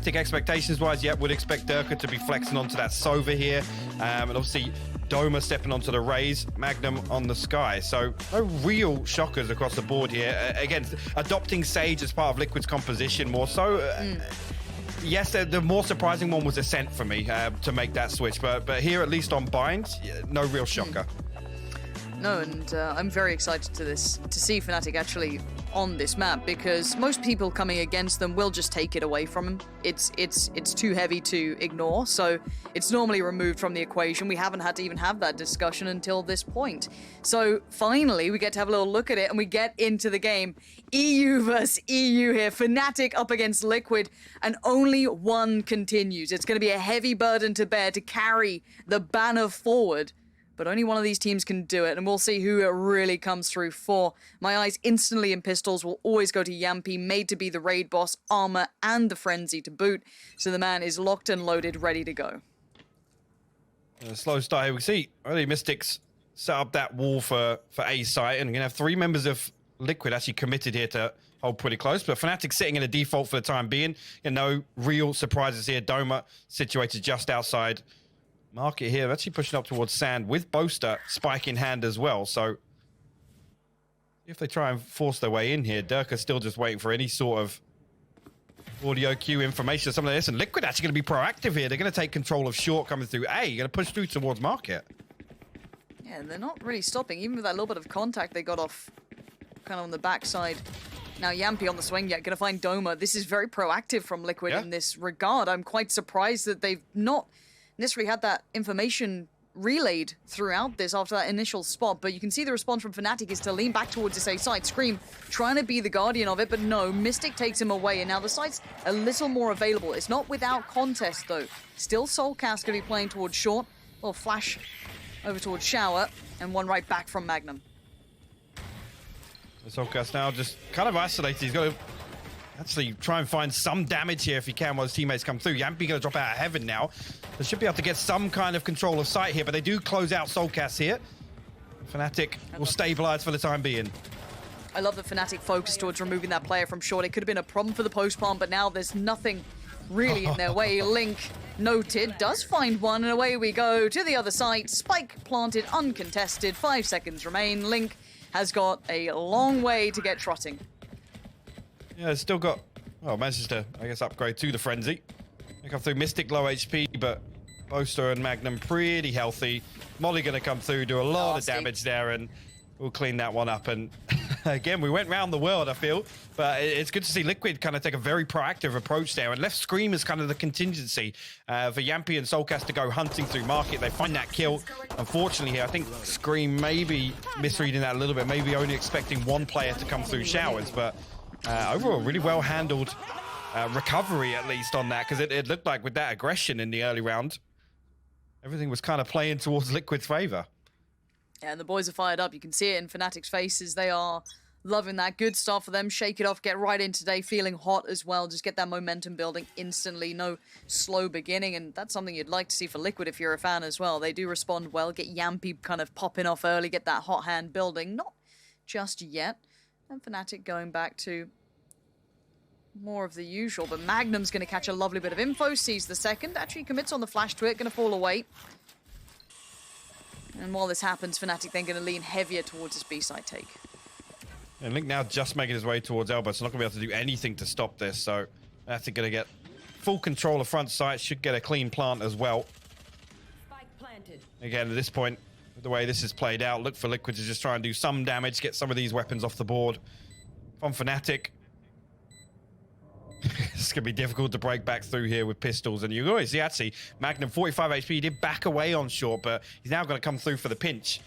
Fnatic expectations-wise, yeah, would expect Durka to be flexing onto that Sova here. And obviously, Doma stepping onto the Raze, Magnum on the Sky. So no real shockers across the board here. Again, adopting Sage as part of Liquid's composition more so. Yes, the more surprising one was Ascent for me to make that switch. But here, at least on Bind, no real shocker. No, and I'm very excited to see Fnatic actually on this map, because most people coming against them will just take it away from them. It's too heavy to ignore, so it's normally removed from the equation. We haven't had to even have that discussion until this point. So finally, we get to have a little look at it, and we get into the game. EU versus EU here. Fnatic up against Liquid, and only one continues. It's going to be a heavy burden to bear to carry the banner forward. But only one of these teams can do it, and we'll see who it really comes through for. My eyes instantly in pistols will always go to Yampi, made to be the raid boss, armor, and the frenzy to boot. So the man is locked and loaded, ready to go. A slow start here. We see early Mystics set up that wall for A site, and we're going to have 3 members of Liquid actually committed here to hold pretty close. But Fnatic sitting in a default for the time being. No real surprises here. Doma situated just outside Market here, actually pushing up towards Sand with Boaster, spike in hand as well. So if they try and force their way in here, Durka's still just waiting for any sort of audio cue information or something like this. And Liquid actually going to be proactive here. They're going to take control of short coming through A. You're going to push through towards Market. Yeah, they're not really stopping. Even with that little bit of contact they got off kind of on the backside. Now Yampi on the swing yet, going to find Doma. This is very proactive from Liquid in this regard. I'm quite surprised that they've not necessarily had that information relayed throughout this after that initial spot, but you can see the response from Fnatic is to lean back towards this A site. Scream trying to be the guardian of it, but no, Mystic takes him away, and now the site's a little more available. It's not without contest though. Still Soulcast going to be playing towards short. Little flash over towards Shower, and one right back from Magnum. Soulcast now just kind of isolated. He's got to actually try and find some damage here if he can while his teammates come through. Yampi going to drop out of heaven now. They should be able to get some kind of control of sight here, but they do close out Soulcast here. Fnatic will stabilize for the time being. I love that Fnatic focused towards removing that player from short. It could have been a problem for the post-plant, but now there's nothing really in their way. Link noted, does find one, and away we go to the other side. Spike planted, uncontested. 5 seconds remain. Link has got a long way to get trotting. Yeah, it's still got, well, manages to, I guess, upgrade to the Frenzy. They come through Mystic, low HP, but Boaster and Magnum pretty healthy. Molly going to come through, do a lot of damage there, and we'll clean that one up. And again, we went round the world, I feel, but it's good to see Liquid kind of take a very proactive approach there and left Scream as kind of the contingency for Yampi and Soulcast to go hunting through Market. They find that kill. Unfortunately here, I think Scream may be misreading that a little bit, maybe only expecting one player to come through Showers, but overall, really well handled recovery, at least on that, because it looked like with that aggression in the early round, everything was kind of playing towards Liquid's favor. Yeah, and the boys are fired up. You can see it in Fnatic's faces. They are loving that. Good start for them. Shake it off, get right in today, feeling hot as well. Just get that momentum building instantly. No slow beginning, and that's something you'd like to see for Liquid if you're a fan as well. They do respond well. Get Yampi kind of popping off early, get that hot hand building. Not just yet. And Fnatic going back to more of the usual, but Magnum's going to catch a lovely bit of info, sees the second, actually commits on the flash to it, going to fall away. And while this happens, Fnatic then going to lean heavier towards his B-side take. And Link now just making his way towards Elbow, so not going to be able to do anything to stop this, so Fnatic going to get full control of front side, should get a clean plant as well. Again, at this point, the way this is played out, look for Liquid to just try and do some damage, get some of these weapons off the board. From Fnatic, it's going to be difficult to break back through here with pistols. And you always see, actually, Magnum, 45 HP, he did back away on short, but he's now going to come through for the pinch.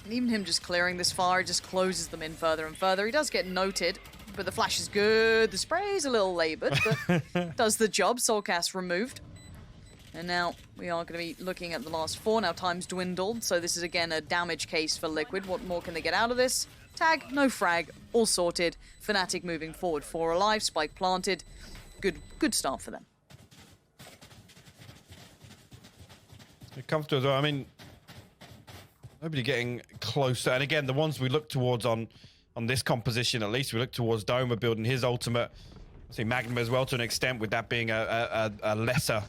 And even him just clearing this far, just closes them in further and further. He does get noted, but the flash is good. The spray is a little labored, but does the job. Soulcast removed. And now we are going to be looking at the last 4. Now time's dwindled, so this is again a damage case for Liquid. What more can they get out of this? Tag, no frag, all sorted. Fnatic moving forward, 4 alive, spike planted. Good start for them. It comes to as well. I mean, nobody getting closer. And again, the ones we look towards on this composition, at least we look towards Doma building his ultimate. See Magnum as well to an extent, with that being a lesser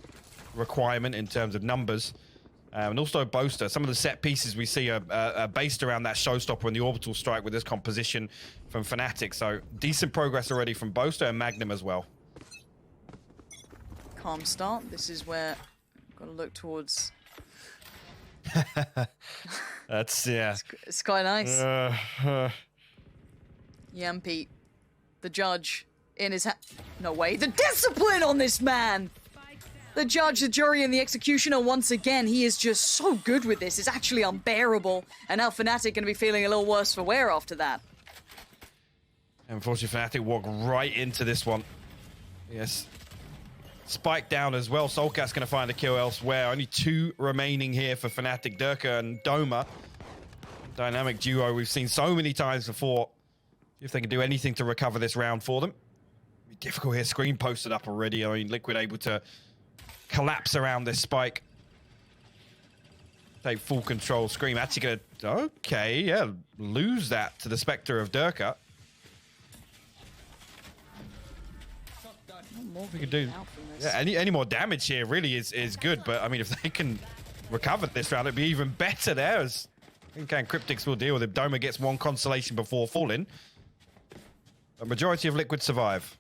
requirement in terms of numbers. And also Boaster. Some of the set pieces we see are based around that showstopper and the orbital strike with this composition from FNATIC. So decent progress already from Boaster and Magnum as well. Calm start. This is where I've got to look towards. That's, yeah. It's quite nice. Yampy, the judge, in his no way. The discipline on this man! The judge, the jury, and the executioner, once again, he is just so good with this. It's actually unbearable. And now FNATIC going to be feeling a little worse for wear after that. Unfortunately, FNATIC walk right into this one. Yes. Spike down as well. Soulcat's going to find a kill elsewhere. Only 2 remaining here for FNATIC. Durka and Doma. Dynamic duo we've seen so many times before. If they can do anything to recover this round for them. Be difficult here. Screen posted up already. I mean, Liquid able to collapse around this spike. Take full control. Scream actually gonna, okay, yeah, lose that to the Spectre of Durka. More we can do. Yeah, any more damage here really is good, but I mean, if they can recover this round, it'd be even better there, as Cryptics will deal with it. Doma gets 1 consolation before falling. A majority of Liquid survive.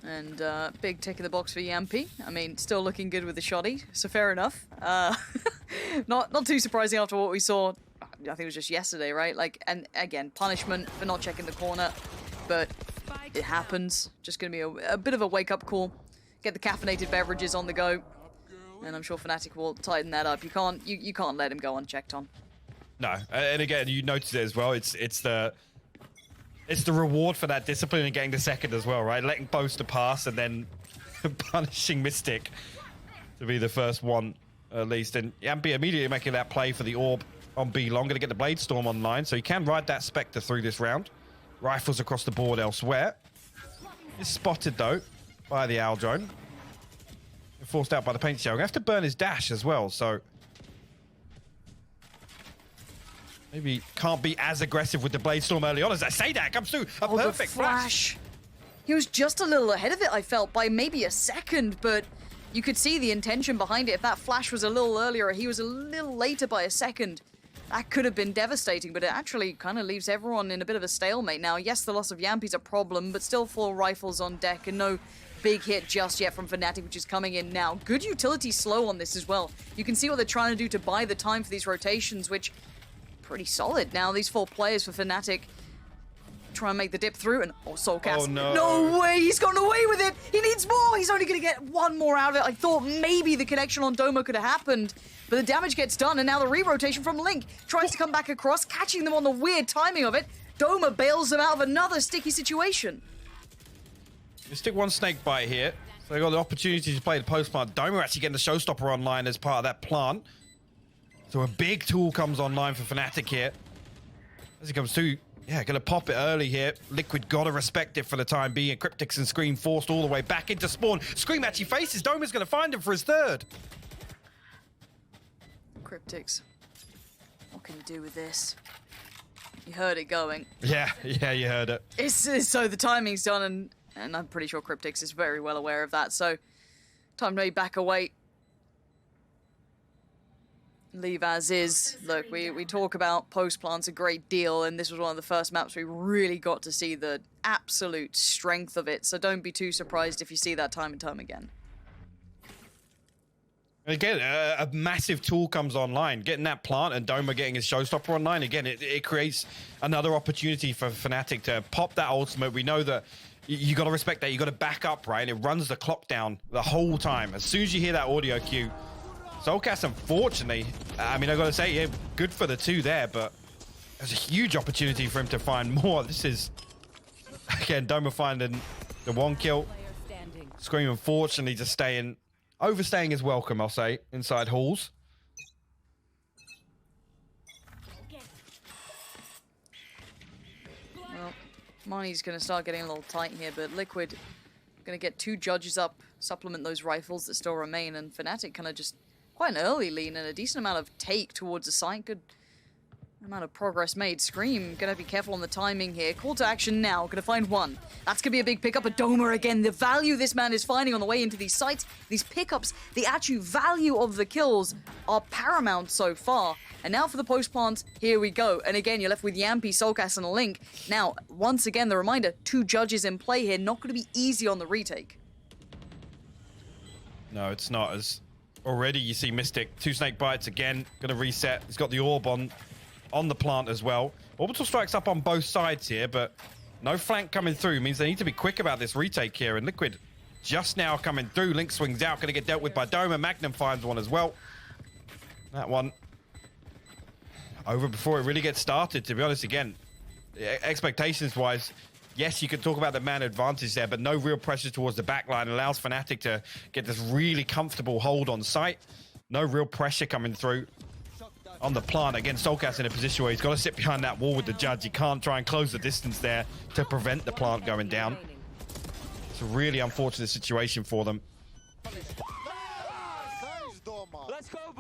And big tick in the box for Yampy. I mean, still looking good with the shoddy, so fair enough. Not too surprising after what we saw. I think it was just yesterday, right? Like, and again, punishment for not checking the corner, but it happens. Just going to be a bit of a wake-up call. Get the caffeinated beverages on the go, and I'm sure FNATIC will tighten that up. You can't let him go unchecked on. No, and again, you notice it as well. It's the reward for that discipline and getting the second as well, right? Letting Boaster pass and then punishing Mystic to be the first one, at least. And Yampy immediately making that play for the orb on B long. Going to get the Blade Storm online, so he can ride that Spectre through this round. Rifles across the board elsewhere. Is spotted, though, by the Owl Drone. Forced out by the Paint Shell. Going to have to burn his dash as well, so maybe can't be as aggressive with the Blade Storm early on. As I say that, comes through a perfect flash. He was just a little ahead of it, I felt, by maybe a second, but you could see the intention behind it. If that flash was a little earlier, he was a little later by a second. That could have been devastating, but it actually kind of leaves everyone in a bit of a stalemate now. Yes, the loss of Yampy's a problem, but still 4 rifles on deck and no big hit just yet from FNATIC, which is coming in now. Good utility slow on this as well. You can see what they're trying to do to buy the time for these rotations, which pretty solid. Now these 4 players for FNATIC try and make the dip through, and Soulcast. Oh no. No way, he's gotten away with it. He needs more. He's only going to get 1 more out of it. I thought maybe the connection on Doma could have happened, but the damage gets done, and now the re-rotation from Link tries to come back across, catching them on the weird timing of it. Doma bails them out of another sticky situation. You stick 1 snake bite here, so they got the opportunity to play the post plant. Doma actually getting the showstopper online as part of that plant. So a big tool comes online for FNATIC here. As he comes through, yeah, gonna pop it early here. Liquid gotta respect it for the time being. Cryptics and Scream forced all the way back into spawn. Scream actually faces. Doma's gonna find him for his 3rd. Cryptics, what can you do with this? You heard it going. Yeah, you heard it. So the timing's done, and I'm pretty sure Cryptics is very well aware of that, so time to maybe back away. Leave as is. Look, we talk about post plants a great deal, and this was one of the first maps we really got to see the absolute strength of it, so don't be too surprised if you see that time and time again. Again, a massive tool comes online. Getting that plant and Doma getting his showstopper online, again, it creates another opportunity for FNATIC to pop that ultimate. We know that you got to respect that. You got to back up, right? And it runs the clock down the whole time. As soon as you hear that audio cue, Soulcast, unfortunately, I mean, I got to say, yeah, good for the 2 there, but there's a huge opportunity for him to find more. This is, again, Doma finding the 1 kill. Scream, unfortunately, just overstaying his welcome, I'll say, inside halls. Well, money's going to start getting a little tight here, but Liquid going to get 2 judges up, supplement those rifles that still remain, and FNATIC kind of just quite an early lean and a decent amount of take towards the site. Good Amount of progress made. Scream, gonna be careful on the timing here. Call to action now, gonna find one. That's gonna be a big pickup. A Doma again. The value this man is finding on the way into these sites, these pickups, the actual value of the kills are paramount so far. And now for the post plant, here we go. And again, you're left with Yampi, Solkas, and a Link. Now, once again, the reminder, 2 judges in play here. Not gonna be easy on the retake. No, it's not. As already you see Mystic, 2 snake bites again, gonna reset. He's got the orb on the plant as well. Orbital strikes up on both sides here, but no flank coming through means they need to be quick about this retake here. And Liquid just now coming through. Link swings out, gonna get dealt with by Doma. Magnum finds one as well. That one over before it really gets started, to be honest. Again, expectations wise, yes, you could talk about the man advantage there, but no real pressure towards the backline. Allows FNATIC to get this really comfortable hold on site. No real pressure coming through on the plant. Again, Solkas in a position where he's got to sit behind that wall with the judge. He can't try and close the distance there to prevent the plant going down. It's a really unfortunate situation for them.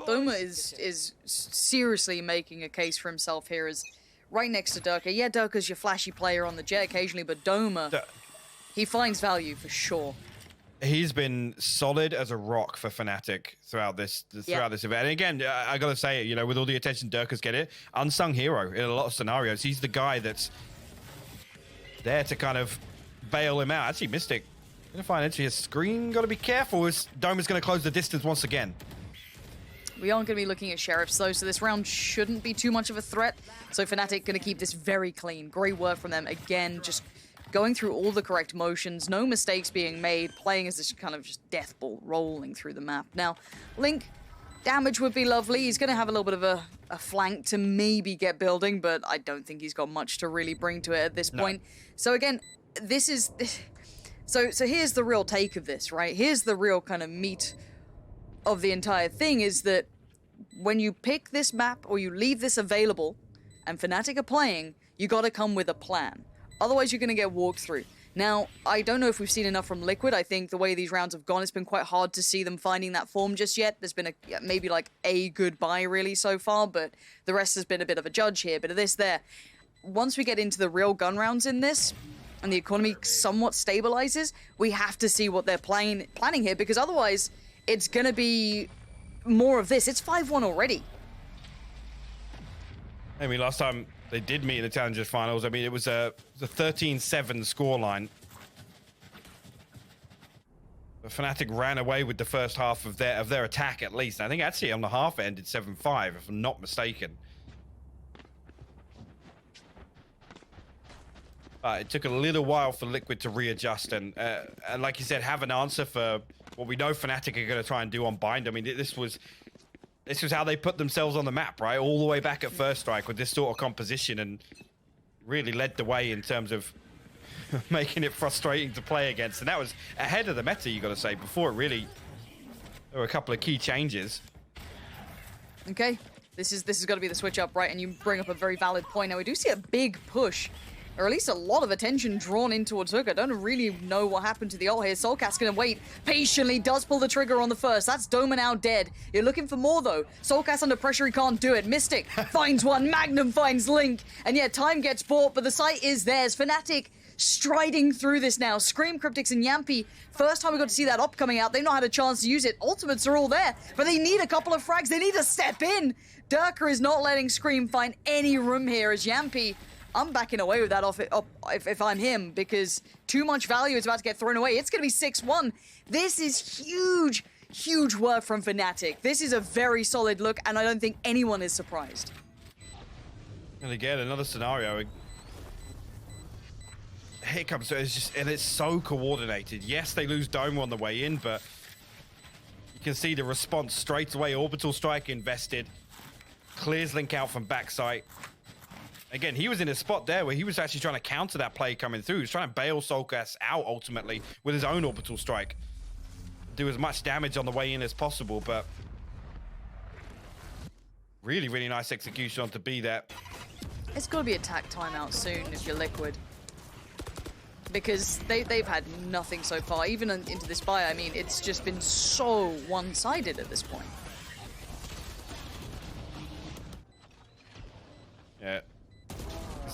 Doma is seriously making a case for himself here as right next to Durka. Yeah, Durka's your flashy player on the jet occasionally, but Doma, he finds value for sure. He's been solid as a rock for FNATIC throughout this event. And again, I gotta say, you know, with all the attention Durka's getting, unsung hero in a lot of scenarios. He's the guy that's there to kind of bail him out. Actually, Mystic gonna find entry. His screen, gotta be careful as Doma's gonna close the distance once again. We aren't going to be looking at Sheriffs, though, so this round shouldn't be too much of a threat. So FNATIC going to keep this very clean. Great work from them. Again, just going through all the correct motions, no mistakes being made, playing as this kind of just death ball rolling through the map. Now, Link, damage would be lovely. He's going to have a little bit of a flank to maybe get building, but I don't think he's got much to really bring to it at this point. So again, this is... So here's the real take of this, right? Here's the real kind of meat of the entire thing, is that when you pick this map or you leave this available and FNATIC are playing, you gotta come with a plan. Otherwise, you're gonna get walked through. Now, I don't know if we've seen enough from Liquid. I think the way these rounds have gone, it's been quite hard to see them finding that form just yet. There's been maybe like a goodbye really so far, but the rest has been a bit of a judge here. But this there, once we get into the real gun rounds in this, and the economy somewhat stabilizes, we have to see what they're planning here, because otherwise, it's gonna be more of this. It's 5-1 already. I mean, last time they did meet in the Challengers Finals, I mean, it was a 13-7 scoreline. But FNATIC ran away with the first half of their attack, at least. I think actually on the half it ended 7-5, if I'm not mistaken. It took a little while for Liquid to readjust and like you said, have an answer for what we know FNATIC are going to try and do on Bind. I mean, this was how they put themselves on the map, right? All the way back at First Strike with this sort of composition, and really led the way in terms of making it frustrating to play against. And that was ahead of the meta, you got to say. Before it really, there were a couple of key changes. Okay, this is got to be the switch up, right? And you bring up a very valid point. Now we do see a big push, or at least a lot of attention drawn in towards Hook. I don't really know what happened to the ult here. Soulcat's gonna wait patiently, does pull the trigger on the first. That's Doma now dead. You're looking for more though. Soulcat's under pressure, he can't do it. Mystic finds one, Magnum finds Link. And yeah, time gets bought, but the site is theirs. FNATIC striding through this now. Scream, Cryptics, and Yampi. First time we got to see that op coming out. They've not had a chance to use it. Ultimates are all there, but they need a couple of frags. They need to step in. Durka is not letting Scream find any room here as Yampi, I'm backing away with that if I'm him, because too much value is about to get thrown away. It's going to be 6-1. This is huge, huge work from FNATIC. This is a very solid look, and I don't think anyone is surprised. And again, another scenario. Here comes, and it's so coordinated. Yes, they lose Dome on the way in, but you can see the response straight away. Orbital Strike invested. Clears Link out from backside. Again, he was in a spot there where he was actually trying to counter that play coming through. He was trying to bail Soulcast out ultimately with his own Orbital Strike. Do as much damage on the way in as possible, but really, really nice execution on to be there. It's got to be attack timeout soon if you're Liquid, because they've had nothing so far. Even into this buy, I mean, it's just been so one-sided at this point.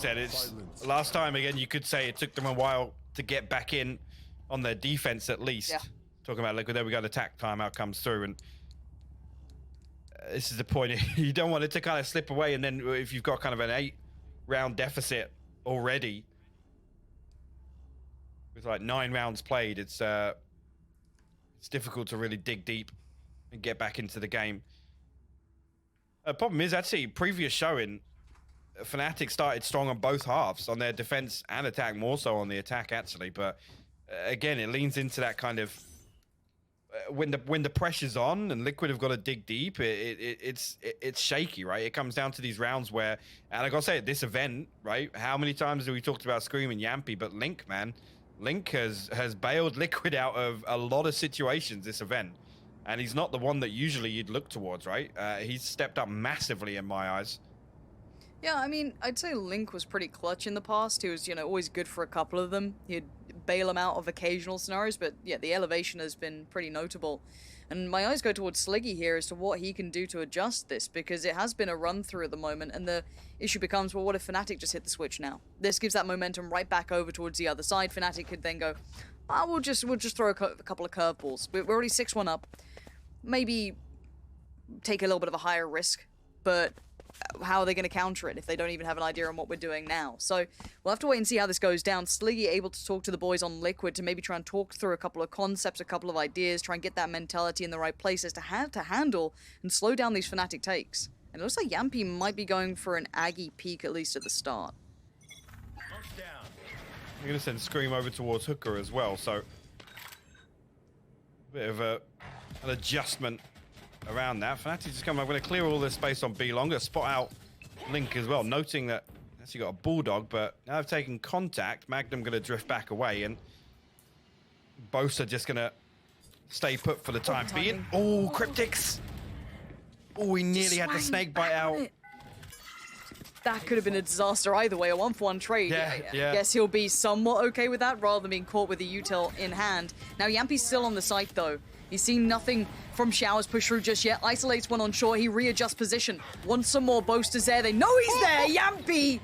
said, it's last time again. You could say it took them a while to get back in on their defense, at least. Yeah. Talking about Liquid, there we go. The attack timeout comes through, and this is the point. You don't want it to kind of slip away, and then if you've got kind of an 8-round deficit already, with like 9 rounds played, it's difficult to really dig deep and get back into the game. The problem is, actually, previous showing, FNATIC started strong on both halves, on their defense and attack, more so on the attack, actually. But again, it leans into that kind of when the pressure's on and Liquid have got to dig deep, it's shaky, right? It comes down to these rounds where, and I gotta say, at this event, right? How many times have we talked about Scream and Yampy? But Link, man, Link has bailed Liquid out of a lot of situations this event. And he's not the one that usually you'd look towards, right? He's stepped up massively in my eyes. Yeah, I mean, I'd say Link was pretty clutch in the past. He was, you know, always good for a couple of them. He'd bail him out of occasional scenarios, but yeah, the elevation has been pretty notable. And my eyes go towards Sliggy here as to what he can do to adjust this, because it has been a run-through at the moment, and the issue becomes, well, what if FNATIC just hit the switch now? This gives that momentum right back over towards the other side. FNATIC could then go, we'll just throw a couple of curveballs. We're already 6-1 up. Maybe take a little bit of a higher risk, but how are they going to counter it if they don't even have an idea on what we're doing now? So we'll have to wait and see how this goes down. Sliggy able to talk to the boys on Liquid to maybe try and talk through a couple of concepts, a couple of ideas, try and get that mentality in the right place as to how to handle and slow down these FNATIC takes. And it looks like Yampy might be going for an Aggie peak, at least at the start. I'm going to send Scream over towards Hooker as well, so a bit of an adjustment around that. FNATIC just come. I'm going to clear all this space on B long. Going to spot out Link as well, noting that actually got a Bulldog, but now I've taken contact. Magnum going to drift back away, and both are just going to stay put for the time being. Oh, Cryptics! Oh, he nearly had the snake bite out. That could have been a disaster either way, a 1-for-1 trade. Yeah. I guess he'll be somewhat okay with that rather than being caught with the util in hand. Now, Yampy's still on the site, though. He's seen nothing from Showers push through just yet. Isolates one on shore. He readjusts position. Wants some more boasters there. They know he's there. Yampy!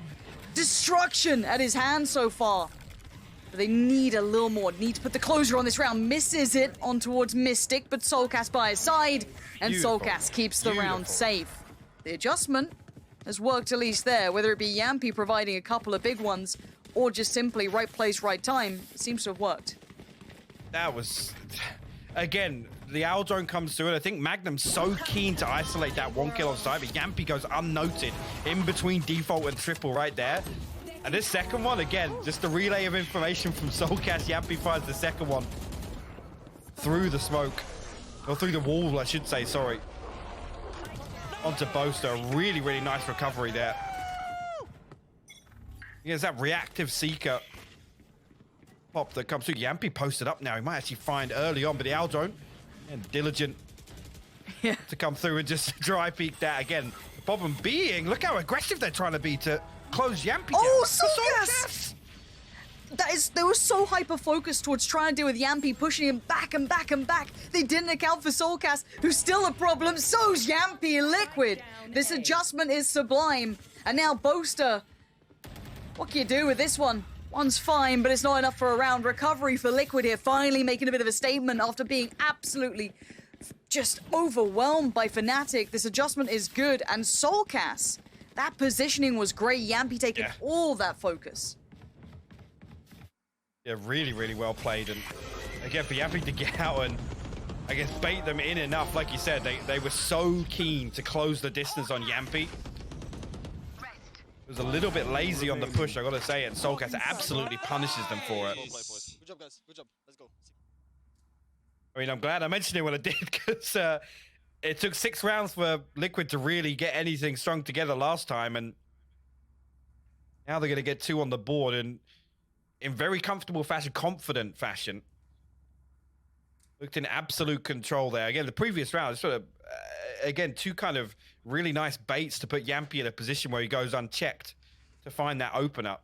Destruction at his hand so far. But they need a little more. Need to put the closer on this round. Misses it on towards Mystic, but Soulcast by his side. And Soulcast keeps the round safe. The adjustment has worked at least there, whether it be Yampy providing a couple of big ones or just simply right place, right time. It seems to have worked. That was... Again, the Owl Drone comes through, and I think Magnum's so keen to isolate that 1 kill on side, but Yampy goes unnoted in between default and triple right there. And this second one, again, just a relay of information from Soulcast. Yampy finds the second one through the smoke, or through the wall, I should say, sorry. Onto Boaster, really, really nice recovery there. There's that reactive Seeker pop that comes through. Yampy posted up now. He might actually find early on, but the Aldrone and diligent to come through and just dry peek that again. The problem being, look how aggressive they're trying to be to close Yampy down. Oh, Soulcast! They were so hyper-focused towards trying to deal with Yampy, pushing him back and back and back. They didn't account for Soulcast, who's still a problem. So's Yampy Liquid. This adjustment is sublime. And now Boaster. What can you do with this one? One's fine, but it's not enough for a round. Recovery for Liquid here, finally making a bit of a statement after being absolutely just overwhelmed by FNATIC. This adjustment is good, and Soulcast, that positioning was great. Yampy taking all that focus. Yeah, really, really well played. And again, for Yampy to get out and, I guess, bait them in enough, like you said, they were so keen to close the distance on Yampy. Was a little bit lazy on the push, I gotta say, and Soulcast absolutely punishes them for it. Good job, guys. Good job. Let's go. I mean, I'm glad I mentioned it when I did, because it took 6 rounds for Liquid to really get anything strung together last time, and now they're gonna get 2 on the board, and in very comfortable fashion, confident fashion. Looked in absolute control there. Again, the previous round, sort of, again, 2 kind of really nice baits to put Yampy in a position where he goes unchecked to find that opener.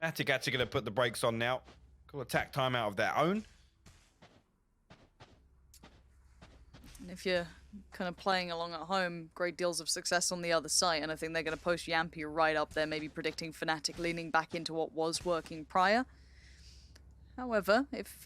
FNATIC actually going to put the brakes on now. Call attack timeout of their own. if you're kind of playing along at home, great deals of success on the other side, and I think they're going to post Yampy right up there, maybe predicting FNATIC leaning back into what was working prior. However, if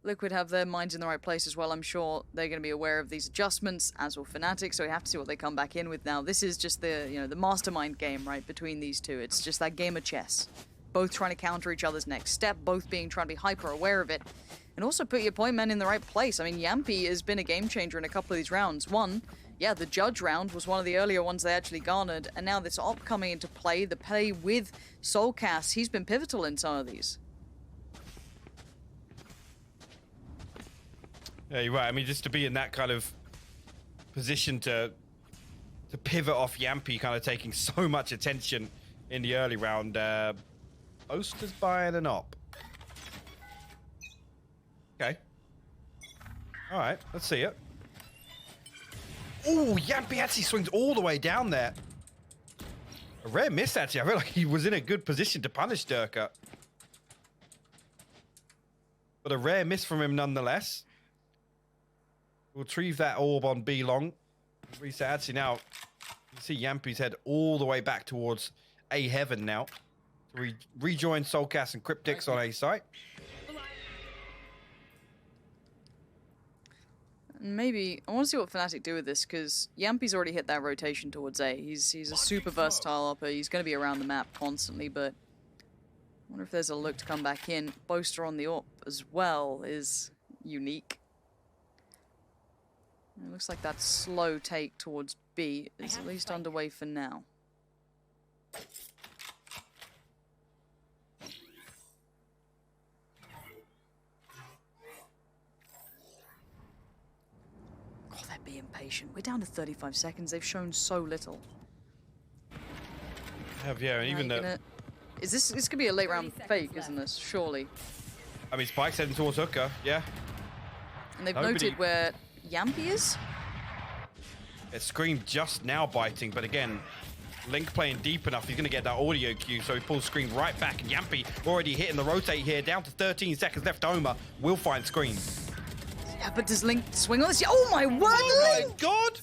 Liquid have their minds in the right place as well, I'm sure they're going to be aware of these adjustments, as will FNATIC, so we have to see what they come back in with now. This is just the, you know, the mastermind game, right, between these two. It's just that game of chess. Both trying to counter each other's next step, both trying to be hyper aware of it, and also put your point men in the right place. I mean, Yampy has been a game changer in a couple of these rounds. One, yeah, the judge round was one of the earlier ones they actually garnered, and now this op coming into play, the play with Soulcast, he's been pivotal in some of these. Yeah, you're right. I mean, just to be in that kind of position to pivot off Yampy, kind of taking so much attention in the early round. Oster's buying an op. Okay. All right, let's see it. Oh, Yampy actually swings all the way down there. A rare miss, actually. I feel like he was in a good position to punish Durka. But a rare miss from him nonetheless. We'll retrieve that orb on B long. Reset. Actually, now you see Yampy's head all the way back towards A heaven now. To rejoin Soulcast and Cryptix on A site. Maybe I want to see what FNATIC do with this, because Yampy's already hit that rotation towards A. He's a super versatile upper. He's going to be around the map constantly, but I wonder if there's a look to come back in. Boaster on the AWP as well is unique. It looks like that slow take towards B is at least underway for now. God, they're being patient. We're down to 35 seconds. They've shown so little. Yeah, and even the... Is this could be a late round fake, isn't this? Surely. I mean, Spike's heading towards Hooker, yeah. And they've noted where Yampy is? It screamed just now biting, but again, Link playing deep enough, he's going to get that audio cue, so he pulls Scream right back, and Yampy already hitting the rotate here, down to 13 seconds left. Homer will find Scream. Yeah, but does Link swing on this? Oh my word, Oh Link! my god!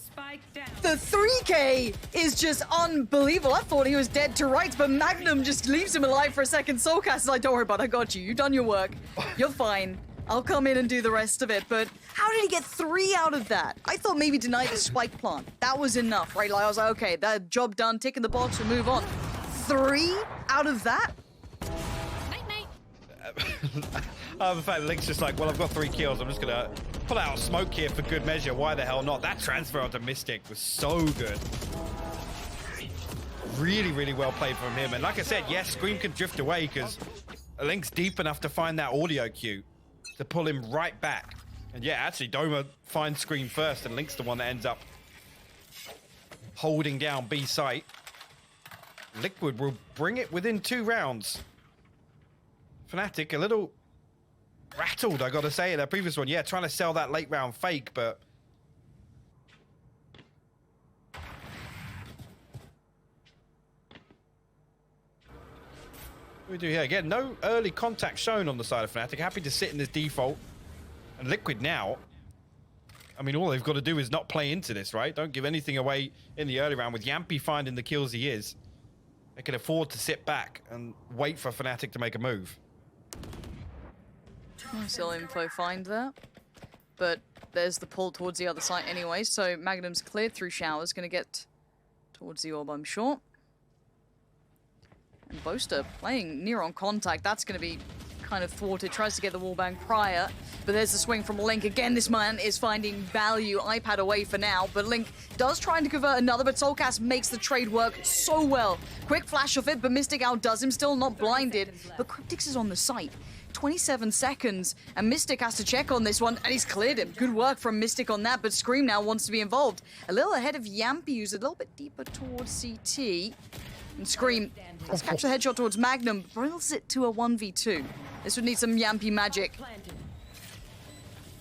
The 3K is just unbelievable. I thought he was dead to rights, but Magnum just leaves him alive for a second. Soulcast is like, don't worry about it, I got you. You've done your work. You're fine. I'll come in and do the rest of it, but how did he get 3 out of that? I thought maybe deny the spike plant. That was enough, right? Like, I was like, okay, that job done, tick in the box, and move on. 3 out of that? The fact Link's just like, well, I've got 3 kills. I'm just going to pull out smoke here for good measure. Why the hell not? That transfer onto Mystic was so good. Really, really well played from him. And like I said, yes, Scream can drift away because Link's deep enough to find that audio cue to pull him right back. And yeah, actually, Doma finds Scream first, and Link's the one that ends up holding down B site. Liquid will bring it within 2 rounds. FNATIC a little rattled, I gotta say, in their previous one. Yeah, trying to sell that late round fake, but what do we do here? Again, no early contact shown on the side of FNATIC. Happy to sit in this default. And Liquid now, I mean, all they've got to do is not play into this, right? Don't give anything away in the early round. With Yampy finding the kills he is, they can afford to sit back and wait for FNATIC to make a move. Still info find there. But there's the pull towards the other side anyway, so Magnum's cleared through showers, going to get towards the orb, I'm sure. And Boaster playing near on contact. That's going to be kind of thwarted. Tries to get the wallbang prior, but there's the swing from Link. Again, this man is finding value. iPad away for now, but Link does try to convert another, but Soulcast makes the trade work so well. Quick flash of it, but Mystic outdoes him. Still not blinded, but Cryptix is on the site. 27 seconds, and Mystic has to check on this one, and he's cleared him. Good work from Mystic on that, but Scream now wants to be involved. A little ahead of Yampy, who's a little bit deeper towards CT. And Scream, let's catch the headshot towards Magnum, brings it to a 1v2. This would need some Yampy magic.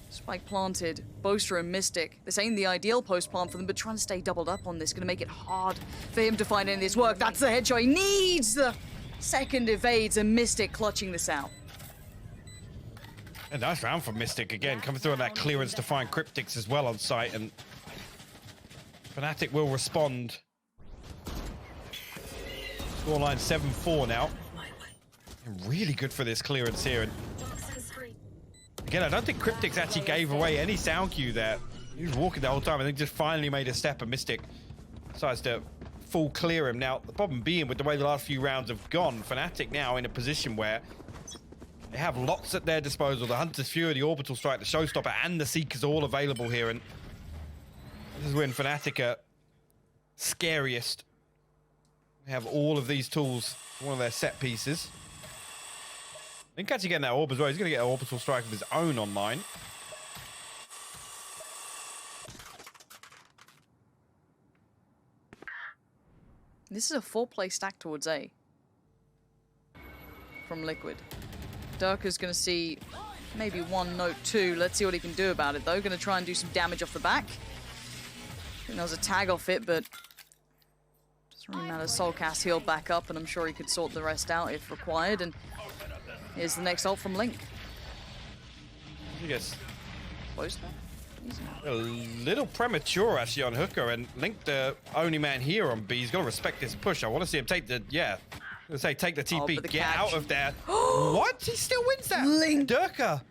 Spike planted, Boaster and Mystic. This ain't the ideal post plant for them, but trying to stay doubled up on this, gonna make it hard for him to find any of this work. That's the headshot he needs! The second evades, and Mystic clutching this out. A nice round from Mystic again, coming through on that clearance to find Cryptics as well on site, and FNATIC will respond. Scoreline 7-4 now. And really good for this clearance here. And again, I don't think Cryptics actually gave away any sound cue there. He was walking the whole time. I think just finally made a step, and Mystic decides to full clear him. Now, the problem being with the way the last few rounds have gone, FNATIC now in a position where they have lots at their disposal. The Hunter's Fury, the Orbital Strike, the Showstopper, and the Seekers are all available here. And this is when FNATIC are scariest. They have all of these tools for one of their set pieces. Link actually getting that orb as well. He's going to get an Orbital Strike of his own online. This is a 4-play stack towards A from Liquid. Durka's going to see maybe 1 note 2. Let's see what he can do about it, though. Going to try and do some damage off the back. I think there was a tag off it, but doesn't really matter. Soulcast healed back up, and I'm sure he could sort the rest out if required. And here's the next ult from Link. Yes. Close there. Easy. A little premature actually on Hooker, and Link, the only man here on B, he's got to respect this push. I want to see him take the, take the TP, but the get catch. out of there. What? He still wins that. Link. Durka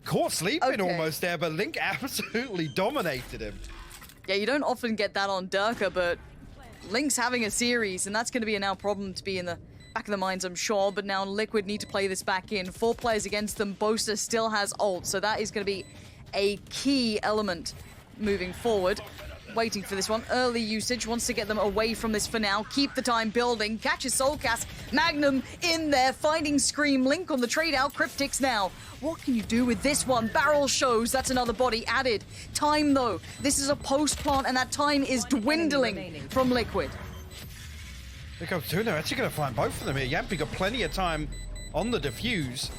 caught sleeping Okay. almost there, but Link absolutely dominated him. Yeah, you don't often get that on Durka, but Link's having a series, and that's going to be a now problem to be in the back of the minds, I'm sure. But now Liquid need to play this back in. 4 players against them. Boaster still has ult, so that is going to be a key element moving forward. Waiting for this one. Early usage, wants to get them away from this for now. Keep the time building. Catches Soulcast. Magnum in there, finding Scream. Link on the trade out. Cryptics now. What can you do with this one? Barrel shows. That's another body added. Time, though. This is a post-plant, and that time is dwindling from Liquid. Look up to, they're actually going to find both of them here. Yampi got plenty of time on the defuse.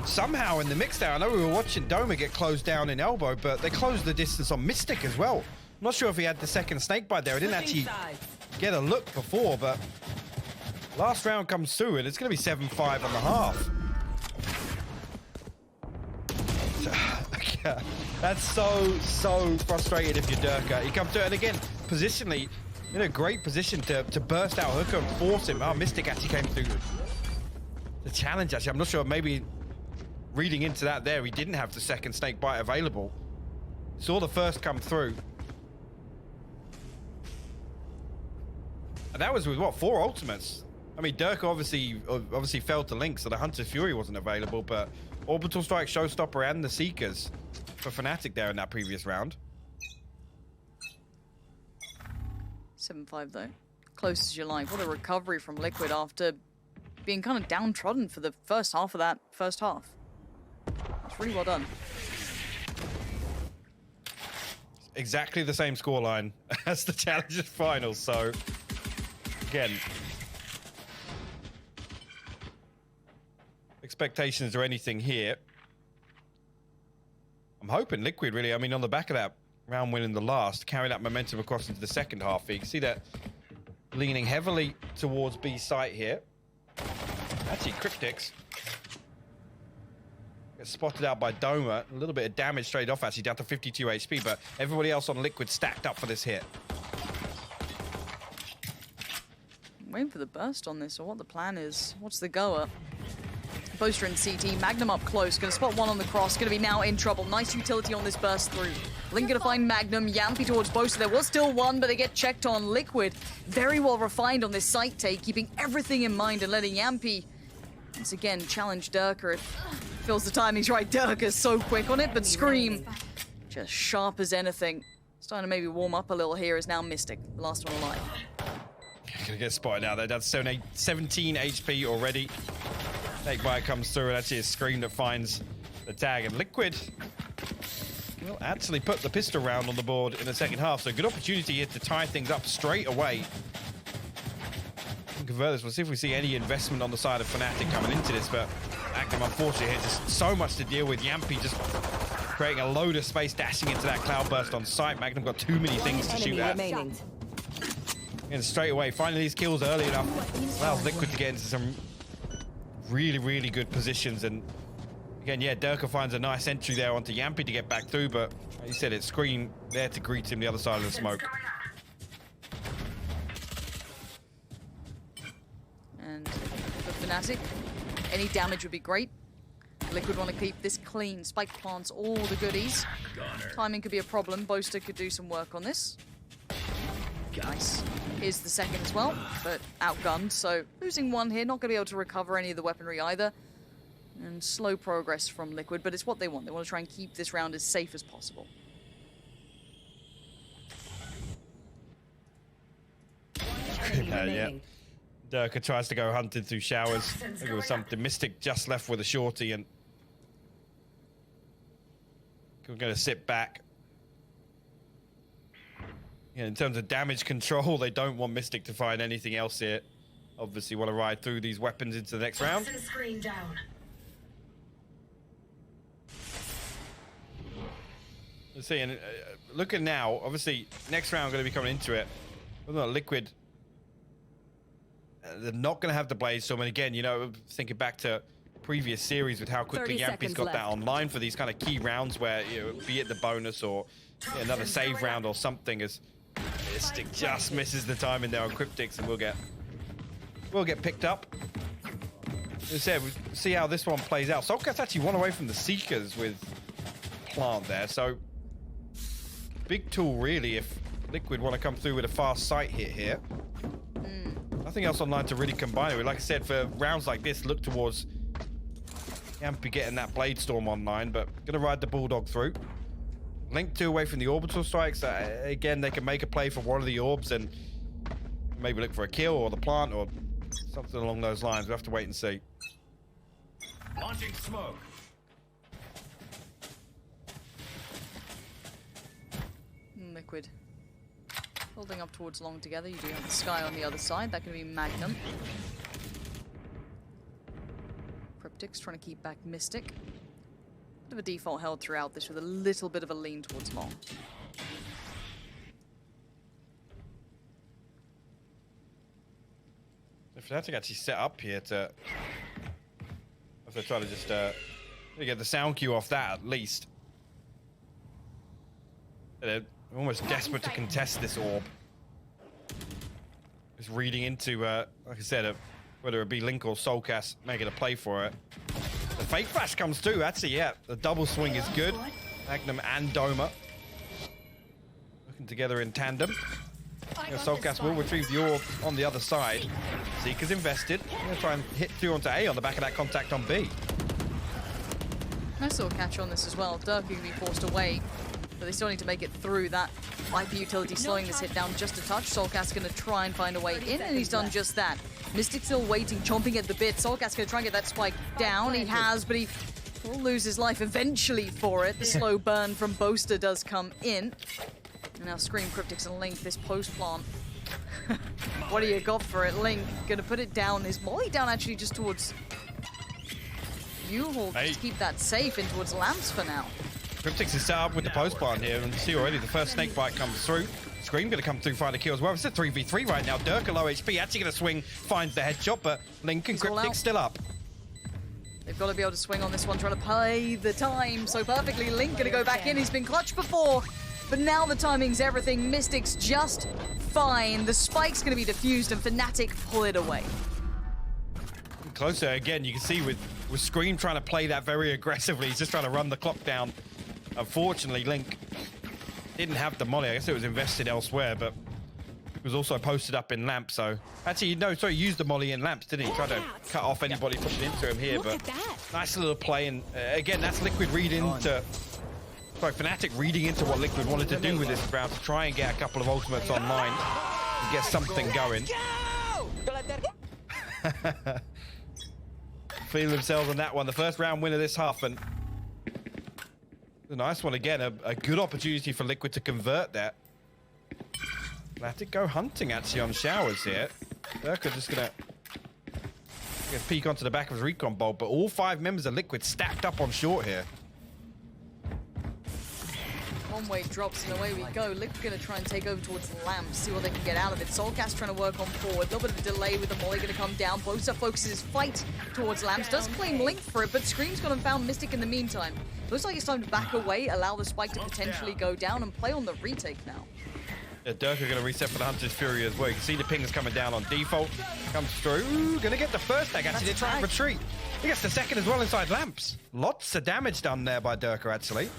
Somehow in the mix there, I know we were watching Doma get closed down in elbow, but they closed the distance on Mystic as well. I'm not sure if he had the second snakebite there. He didn't actually get a look before, but last round comes through, and it's going to be 7-5 on the half. That's so frustrating if you're Durka. He comes through, and again, positionally, in a great position to burst out Hooker and force him. Oh, Mystic actually came through the challenge, actually. I'm not sure, maybe reading into that there, he didn't have the second snake bite available. Saw the first come through. And that was with, what, 4 ultimates? I mean, Dirk obviously fell to Link, so the Hunter's Fury wasn't available, but Orbital Strike, Showstopper, and the Seekers for FNATIC there in that previous round. 7-5 though. Close as you like. What a recovery from Liquid after being kind of downtrodden for the first half of that first half. It's really well done. Exactly the same scoreline as the Challenger's finals, so again, expectations or anything here. I'm hoping Liquid really, I mean, on the back of that round win in the last, carry that momentum across into the second half. You can see that leaning heavily towards B site here. Actually, Cryptics gets spotted out by Doma. A little bit of damage straight off, actually, down to 52 HP, but everybody else on Liquid stacked up for this hit. I'm waiting for the burst on this, or what the plan is. What's the goer? Boaster and CT, Magnum up close, gonna spot one on the cross, gonna be now in trouble. Nice utility on this burst through. Link gonna find Magnum, Yampi towards Boaster. There was still one, but they get checked on. Liquid, very well refined on this site take, keeping everything in mind and letting Yampi, once again, challenge Durka. It feels the timing's right. Durka's so quick on it, but Scream, just sharp as anything. Starting to maybe warm up a little here is now Mystic, the last one alive. Gonna get spotted now. They're down to 17 HP already. Snakebite comes through, and actually a Scream that finds the tag. And Liquid will actually put the pistol round on the board in the second half. So good opportunity here to tie things up straight away. Convert this. We'll see if we see any investment on the side of FNATIC coming into this, but Magnum, unfortunately, here just so much to deal with. Yampi just creating a load of space, dashing into that cloud burst on sight. Magnum got too many things to shoot at. And straight away, finding these kills early enough allows Liquid to get into some really good positions, and Again, yeah, Durka finds a nice entry there onto Yampy to get back through, but like you said, it's Scream there to greet him the other side of the smoke. And for FNATIC, any damage would be great. Liquid want to keep this clean. Spike plants all the goodies. Timing could be a problem. Boaster could do some work on this. Nice. Here's the second as well, but outgunned. So losing one here, not going to be able to recover any of the weaponry either. And slow progress from Liquid, but it's what they want. They want to try and keep this round as safe as possible. Yeah. Durka tries to go hunting through showers. I think it was something. Mystic just left with a shorty, and we're going to sit back. Yeah, in terms of damage control, they don't want Mystic to find anything else here. Obviously want to ride through these weapons into the next round. Screen down. Let's see, and looking now, obviously, next round going to be coming into it. Whether Liquid, they're not going to have the Blaze Storm. And again, you know, thinking back to previous series with how quickly Yampy's got that online for these kind of key rounds where, you know, be it the bonus or another save round or something, as Mystic just misses the timing there on Cryptics, and we'll get picked up. As I said, we'll see how this one plays out. Soulcat's actually one away from the Seekers with Plant there, so big tool really if Liquid want to come through with a fast sight hit here. Nothing else online to really combine it with. Like I said, for rounds like this, look towards Yampy getting that Blade Storm online, but gonna ride the Bulldog through. Link 2 away from the orbital strikes. Again, they can make a play for one of the orbs and maybe look for a kill or the plant or something along those lines. We have to wait and see. Launching smoke. Liquid holding up towards long together. You do have the Sky on the other side. That could be Magnum. Cryptics trying to keep back Mystic. Bit of a default held throughout this with a little bit of a lean towards long. If FNATIC actually set up here to, if they try to just get the sound cue off that at least. They're almost desperate to contest this orb. Just reading into, like I said, whether it be Link or Soulcast making a play for it. The fake flash comes through. Actually, yeah, the double swing is good. Magnum and Doma working together in tandem. Soulcast will retrieve the orb on the other side. Seeker's invested. Gonna try and hit through onto A on the back of that contact on B. Nice little catch on this as well. Durka can be forced away, but they still need to make it through. That IP utility slowing this hit down just a touch. Soulcast's going to try and find a way in, and he's done just that. Mystic still waiting, chomping at the bit. Soulcast's going to try and get that spike down. He has, but he will lose his life eventually for it. The slow burn from Boaster does come in. And now Scream, Cryptics, and Link, this post-plant. What do you got for it? Link going to put it down. Is Molly down actually just towards U-Haul? Just keep that safe in towards Lamps for now. Cryptics is set up with the post plant here, and see already the first snake bite comes through. Scream going to come through, find a kill as well. It's a 3v3 right now. Durka low HP, actually going to swing, finds the headshot, but Link and Cryptic still up. They've got to be able to swing on this one, trying to play the time so perfectly. Link going to go back in. He's been clutched before, but now the timing's everything. Mystic's just fine. The spike's going to be diffused, and FNATIC pull it away. Closer again, you can see with Scream trying to play that very aggressively. He's just trying to run the clock down. Unfortunately, Link didn't have the molly. I guess it was invested elsewhere, but it was also posted up in Lamp. So actually, no, sorry, he used the molly in Lamps, didn't he? Tried to cut off anybody pushing into him here, but nice little play. And again, that's Liquid reading into, sorry, FNATIC reading into what Liquid wanted to do with this round to try and get a couple of ultimates online and get something going. Feeling themselves on that one. The first round winner this half, and a nice one again. A good opportunity for Liquid to convert that. FNATIC go hunting actually on showers here. Durka just gonna peek onto the back of his recon bolt, but all 5 members of Liquid stacked up on short here. Conway drops and away we go. Liquid gonna try and take over towards the lamp, see what they can get out of it. Soulcast trying to work on forward. A little bit of delay with the molly gonna come down. Bosa focuses his fight towards lamps. Does claim Link for it, but Scream's gone and found Mystic in the meantime. Looks like it's time to back away, allow the spike to potentially go down and play on the retake now. Yeah, Dirk are going to reset for the Hunter's Fury as well. You can see the pings coming down on default. Comes through. Ooh, going to get the first tag. Actually, they try and retreat. He gets the second as well inside lamps. Lots of damage done there by Dirk, actually.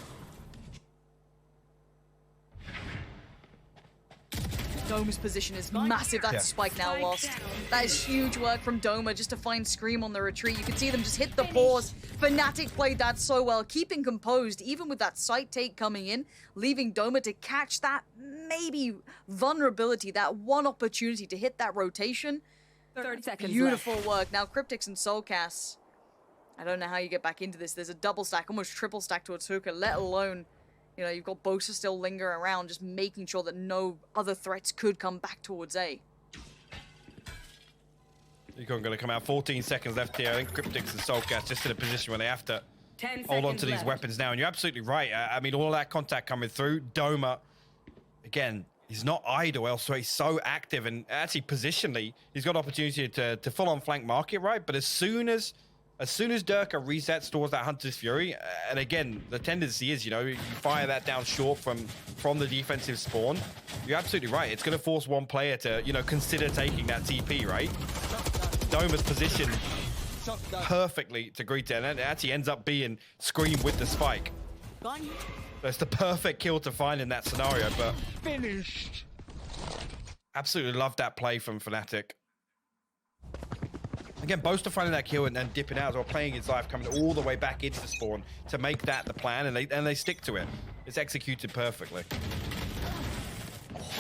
Doma's position is massive. That's a spike now lost. That is huge work from Doma just to find Scream on the retreat. You can see them just hit the pause. FNATIC played that so well, keeping composed, even with that site take coming in, leaving Doma to catch that maybe vulnerability, that one opportunity to hit that rotation. 30 seconds Beautiful work. Now Cryptics and Soulcast. I don't know how you get back into this. There's a double stack, almost triple stack towards Hookah, let alone, you know, you've got Bosa still lingering around, just making sure that no other threats could come back towards A. Yukon going to come out. 14 seconds left here. I think Cryptics and Soulcast just in a position where they have to hold on to these weapons now. And you're absolutely right. I mean, all that contact coming through. Doma, again, he's not idle elsewhere. He's so active. And actually, positionally, he's got opportunity to full-on flank market, right? But as soon as Durka resets towards that Hunter's Fury, and again, the tendency is, you know, you fire that down short from the defensive spawn, you're absolutely right. It's going to force one player to, you know, consider taking that TP, right? Doma's positioned perfectly to greet it, and it actually ends up being Scream with the spike. So it's the perfect kill to find in that scenario, but... Finished! Absolutely love that play from FNATIC. Again, Boaster finding that kill and then dipping out as well, playing his life, coming all the way back into the spawn to make that the plan, and they stick to it. It's executed perfectly.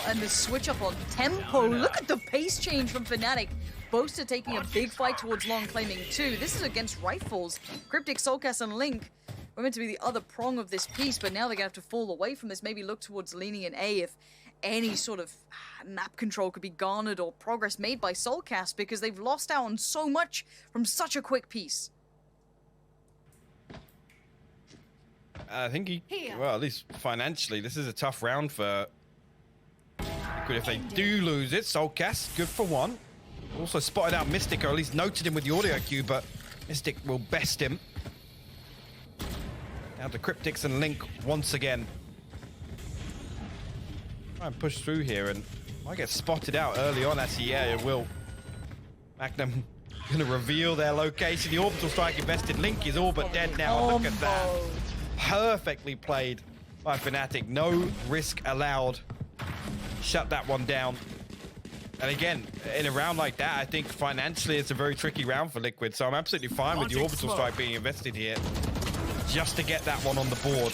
And the switch up on tempo. Look at the pace change from FNATIC. Boaster taking a big fight towards long, claiming 2. This is against Rifles. Cryptic, Soulcast, and Link were meant to be the other prong of this piece, but now they're going to have to fall away from this, maybe look towards leaning in A if any sort of map control could be garnered or progress made by Soulcast, because they've lost out on so much from such a quick piece. I think well, at least financially, this is a tough round for... Good if they do lose it. Soulcast, good for one. Also spotted out Mystic, or at least noted him with the audio cue, but Mystic will best him. Now to Cryptics and Link once again. Try and push through here, and might get spotted out early on. Actually, yeah, it will. Magnum gonna reveal their location. The orbital strike invested. Link is all but dead now. Look at that. Perfectly played by FNATIC. No risk allowed. Shut that one down. And again, in a round like that, I think financially it's a very tricky round for Liquid. So I'm absolutely fine with the orbital strike being invested here, just to get that one on the board.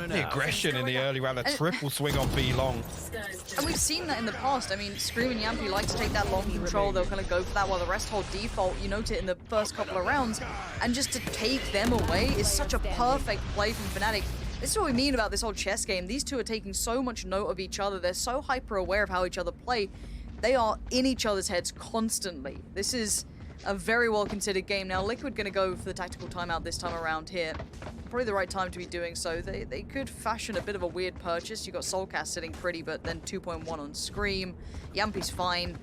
The aggression in the early round, a triple swing on B long. And we've seen that in the past. I mean, Scream and Yampy like to take that long control. They'll kind of go for that while the rest hold default. You note it in the first couple of rounds. And just to take them away is such a perfect play from FNATIC. This is what we mean about this whole chess game. These two are taking so much note of each other. They're so hyper aware of how each other play. They are in each other's heads constantly. This is a very well considered game. Now Liquid going to go for the tactical timeout this time around here. Probably the right time to be doing so. They could fashion a bit of a weird purchase. You've got Soulcast sitting pretty, but then 2.1 on Scream. Yampy's fine.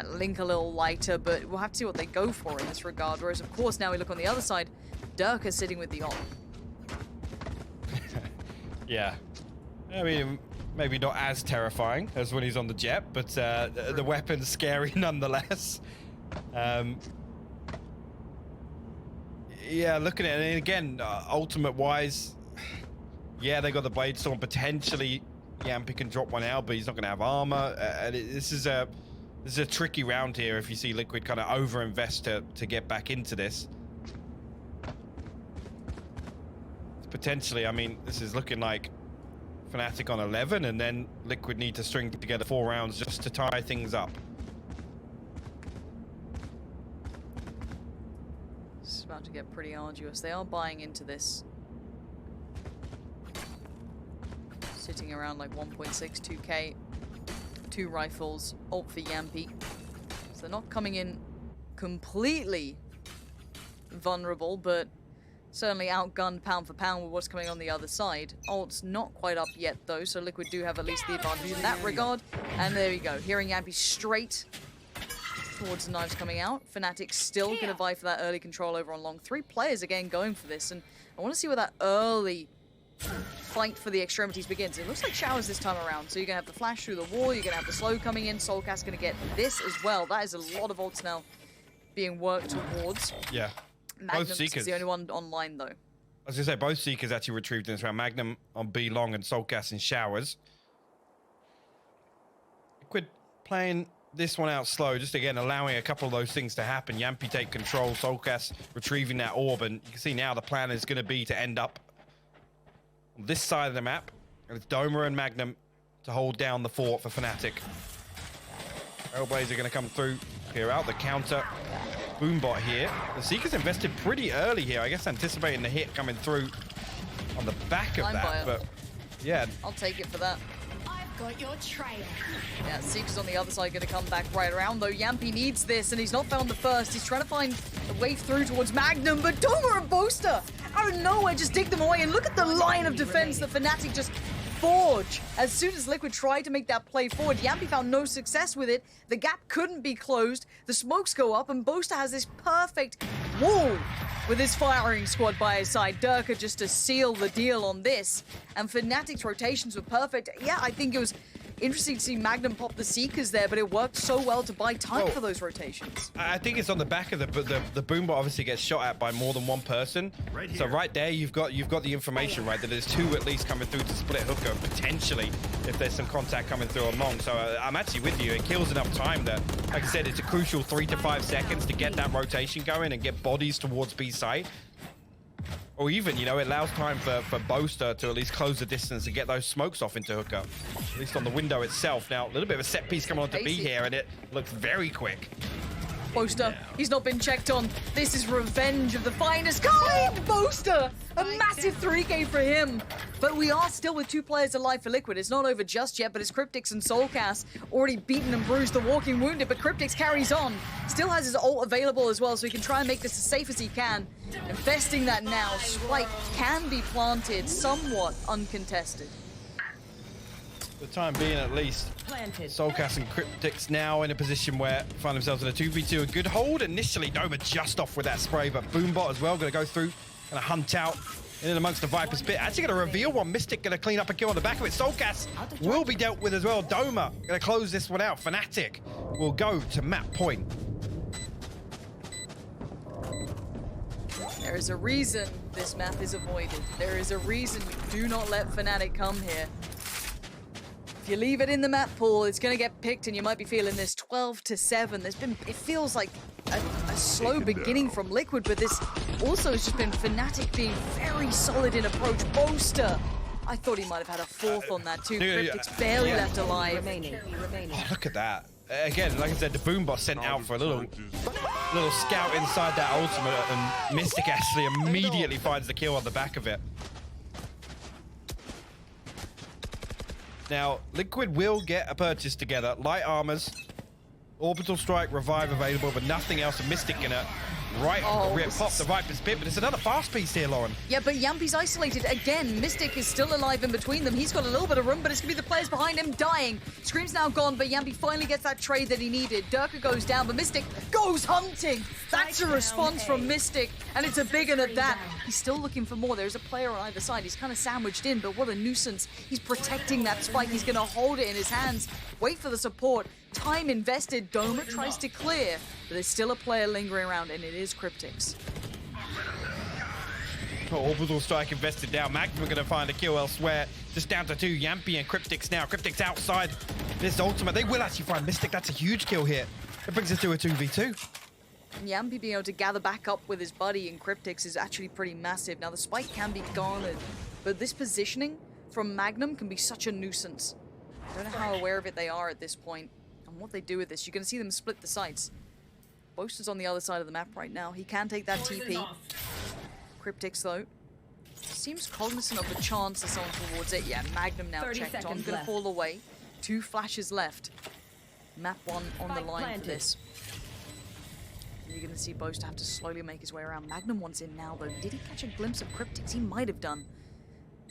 Link a little lighter, but we'll have to see what they go for in this regard. Whereas of course now we look on the other side. Durka sitting with the op. Yeah. I mean, maybe not as terrifying as when he's on the jet, but the weapon's scary nonetheless. Yeah, looking at it, and again, ultimate-wise, yeah, they got the Blade Storm. Potentially, Yampy can drop one out, but he's not going to have armor. And this is a tricky round here if you see Liquid kind of over-invest to get back into this. Potentially, I mean, this is looking like FNATIC on 11, and then Liquid need to string together 4 rounds just to tie things up. This is about to get pretty arduous. They are buying into this. Sitting around like 1.6, 2k. 2 rifles, ult for Yampy. So they're not coming in completely vulnerable, but certainly outgunned pound for pound with what's coming on the other side. Ult's not quite up yet though, so Liquid do have at least the advantage in that regard. And there we go, hearing Yampy straight towards the knives coming out. FNATIC still going to vie for that early control over on long. 3 players again going for this, and I want to see where that early fight for the extremities begins. It looks like showers this time around, so you're going to have the flash through the wall, you're going to have the slow coming in, Soulcast going to get this as well. That is a lot of ults now being worked towards. Yeah. Magnum Both Seekers. is the only one online though. I was going to say, both Seekers actually retrieved in this round. Magnum on B long and Soulcast in showers. Liquid playing this one out slow, just again allowing a couple of those things to happen. Yampy take control, Soulcast retrieving that orb, and you can see now the plan is going to be to end up on this side of the map, and it's Doma and Magnum to hold down the fort for FNATIC. Trailblazer going to come through, clear out the counter. Boombot here. The Seekers invested pretty early here, I guess anticipating the hit coming through on the back of Line that, fire. but yeah. I'll take it for that. I've got your trail. Yeah, Seekers on the other side going to come back right around, though. Yampy needs this, and he's not found the first. He's trying to find a way through towards Magnum, but Doma and Boaster out of nowhere just dig them away, and look at the line of defense that FNATIC just forge. As soon as Liquid tried to make that play forward, Yampy found no success with it. The gap couldn't be closed. The smokes go up, and Boaster has this perfect wall with his firing squad by his side. Durka just to seal the deal on this. And FNATIC's rotations were perfect. Yeah, I think it was interesting to see Magnum pop the Seekers there, but it worked so well to buy time for those rotations. I think it's on the back of the Boombot obviously gets shot at by more than one person. Right So here. right there you've got the information, right, that there's 2 at least coming through to split hooker potentially if there's some contact coming through on long. So I'm actually with you. It kills enough time that, like I said, it's a crucial 3 to 5 seconds to get that rotation going and get bodies towards B site. Or even, you know, it allows time for Boaster to at least close the distance and get those smokes off into hookup. At least on the window itself. Now, a little bit of a set piece coming on to B here, and it looks very quick. Boaster, he's not been checked on. This is revenge of the finest kind! Boaster! A massive 3K for him. But we are still with 2 players alive for Liquid. It's not over just yet, but it's Cryptix and Soulcast already beaten and bruised the Walking Wounded, but Cryptix carries on. Still has his ult available as well, so he can try and make this as safe as he can. Investing that now, Spike can be planted somewhat uncontested. For the time being, at least, Soulcast and Cryptix now in a position where they find themselves in a 2v2. A good hold initially. Doma just off with that spray, but Boombot as well going to go through and hunt out in and amongst the Viper's pit. Actually going to reveal one. Mystic going to clean up a kill on the back of it. Soulcast will be dealt with as well. Doma going to close this one out. FNATIC will go to map point. There is a reason this map is avoided. There is a reason you do not let FNATIC come here. If you leave it in the map pool, it's going to get picked, and you might be feeling this 12-7. It feels like a slow beginning from Liquid, but this also has just been FNATIC being very solid in approach. Boaster, I thought he might have had a 4th on that too. Cryptix barely left alive. Oh, look at that. Again, like I said, the Boombot sent out for a little scout inside that ultimate, and Mystic actually immediately finds the kill on the back of it. Now, Liquid will get a purchase together. Light armors, orbital strike, revive available, but nothing else. And Mystic gonna pop the Viper's pit, but it's another fast piece here, Lauren. Yeah, but Yampy's isolated again. Mystic is still alive in between them. He's got a little bit of room, but it's gonna be the players behind him dying. Scream's now gone, but Yampy finally gets that trade that he needed. Durka goes down, but Mystic goes hunting. That's a response from Mystic, and it's a big one at that. He's still looking for more. There's a player on either side. He's kind of sandwiched in, but what a nuisance. He's protecting that spike. He's gonna hold it in his hands. Wait for the support. Time invested. Doma tries to clear, but there's still a player lingering around, and it is Cryptix. Orbital strike invested now. Magnum are going to find a kill elsewhere. Just down to 2. Yampy and Cryptix now. Cryptix outside this ultimate. They will actually find Mystic. That's a huge kill here. It brings us to a 2v2. Yampy being able to gather back up with his buddy in Cryptix is actually pretty massive. Now, the spike can be garnered, but this positioning from Magnum can be such a nuisance. I don't know how aware of it they are at this point and what they do with this. You're going to see them split the sites. Boaster's on the other side of the map right now. He can take that TP. Cryptix, though, seems cognizant of the chance of someone towards it. Yeah, Magnum now checked on. Going to fall away. 2 flashes left. Map 1 on the line for this. You're going to see Boast have to slowly make his way around. Magnum wants in now, though. Did he catch a glimpse of Cryptics? He might have done.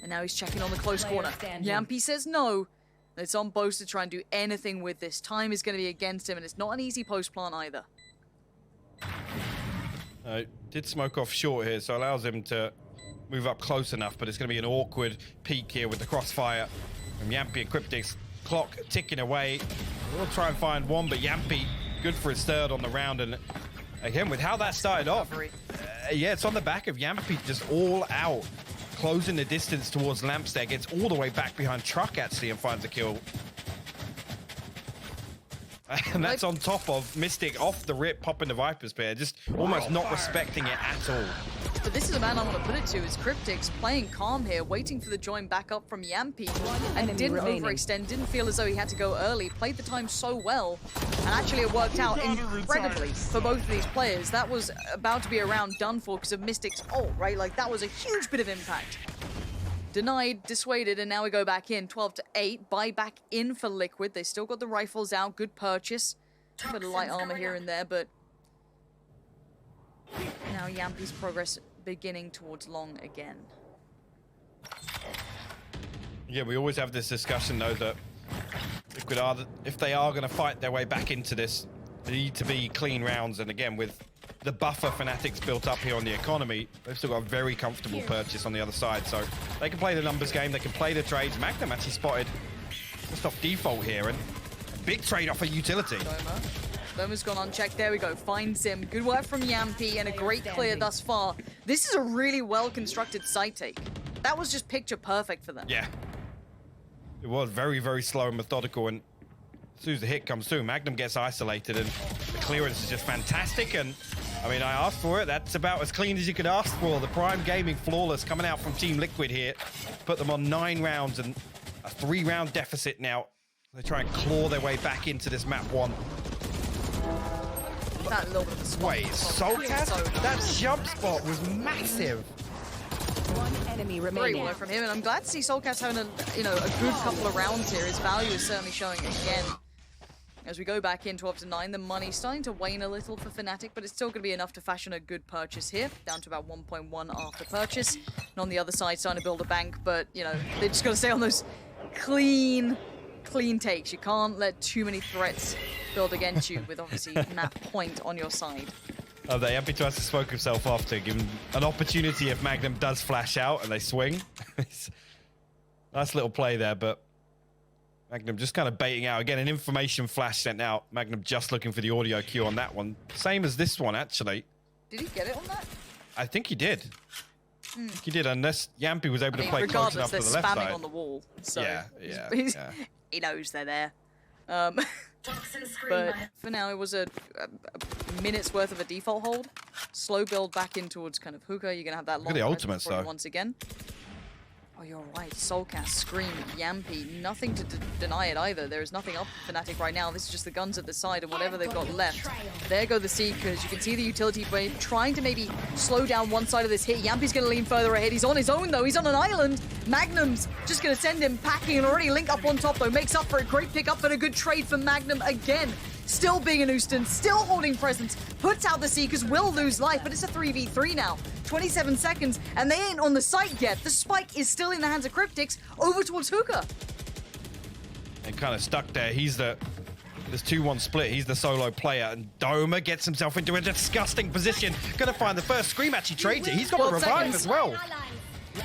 And now he's checking on the close corner. Yampy says no. It's on Boast to try and do anything with this. Time is going to be against him, and it's not an easy post plant either. Did smoke off short here, so allows him to move up close enough, but it's going to be an awkward peak here with the crossfire from Yampy and Cryptics. Clock ticking away. We'll try and find one, but Yampy good for his third on the round, and again, with how that started off, yeah, it's on the back of Yampy just all out, closing the distance towards Lampstead, gets all the way back behind Truck actually and finds a kill. And that's on top of Mystic off the rip, popping the Viper's Spear, just almost not respecting it at all. But this is a man I want to put it to, is Cryptics playing calm here, waiting for the join back up from Yampy, and didn't overextend, didn't feel as though he had to go early, played the time so well, and actually it worked out incredibly for both of these players. That was about to be a round done for because of Mystic's ult, right? Like, that was a huge bit of impact. Denied, dissuaded, and now we go back in. 12-8, buy back in for Liquid. They still got the rifles out, good purchase. A bit of light armor here and there, but now Yampy's progress beginning towards long again. Yeah, we always have this discussion though that Liquid are, if they are going to fight their way back into this, they need to be clean rounds. And again, with the buffer Fanatics built up here on the economy, they've still got a very comfortable purchase on the other side. So they can play the numbers game, they can play the trades. Magnum actually spotted just off default here, and a big trade off a utility. Loma's gone unchecked. There we go. Finds him. Good work from Yampy and a great clear thus far. This is a really well-constructed side take. That was just picture perfect for them. Yeah. It was very, very slow and methodical, and as soon as the hit comes through, Magnum gets isolated, and the clearance is just fantastic. And I mean, I asked for it. That's about as clean as you could ask for. The Prime Gaming flawless coming out from Team Liquid here. Put them on 9 rounds and a 3-round deficit now. They try and claw their way back into this map 1. That little bit of a spot. Wait, Soulcast? That jump spot was massive. One enemy remaining. Great work from him, and I'm glad to see Soulcast having a good couple of rounds here. His value is certainly showing again. As we go back in 12-9, the money's starting to wane a little for Fnatic, but it's still going to be enough to fashion a good purchase here. Down to about 1.1 after purchase. And on the other side, starting to build a bank, but, you know, they just got to stay on those clean takes. You can't let too many threats build against you with, obviously, map point on your side. Oh, they happy to have to smoke himself off to give him an opportunity if Magnum does flash out and they swing. Nice little play there, but Magnum just kind of baiting out. Again, an information flash sent out. Magnum just looking for the audio cue on that one. Same as this one, actually. Did he get it on that? I think he did. I think he did, unless Yampy was able to play close enough to the left regardless, they're spamming side. on the wall. So Yeah. he knows they're there. But for now, it was a minute's worth of a default hold. Slow build back in towards kind of hookah. You're going to have that long the ultimates, though. once again. Oh, you're right. Soulcast, Scream, Yampy. Nothing to deny it either. There is nothing up for Fnatic right now. This is just the guns at the side and whatever they've got left. There go the Seekers. You can see the utility wave trying to maybe slow down one side of this hit. Yampy's going to lean further ahead. He's on his own, though. He's on an island. Magnum's just going to send him packing and already link up on top, though. Makes up for a great pickup and a good trade for Magnum again. Still being a nuisance, still holding presence, puts out the Seekers, will lose life, but it's a 3v3 now. 27 seconds, and they ain't on the site yet. The spike is still in the hands of Cryptics, over towards Hookah. And kind of stuck there. He's this 2-1 split. He's the solo player, and Doma gets himself into a disgusting position. Gonna find the first Scream, actually trades it. He's got the revive as well.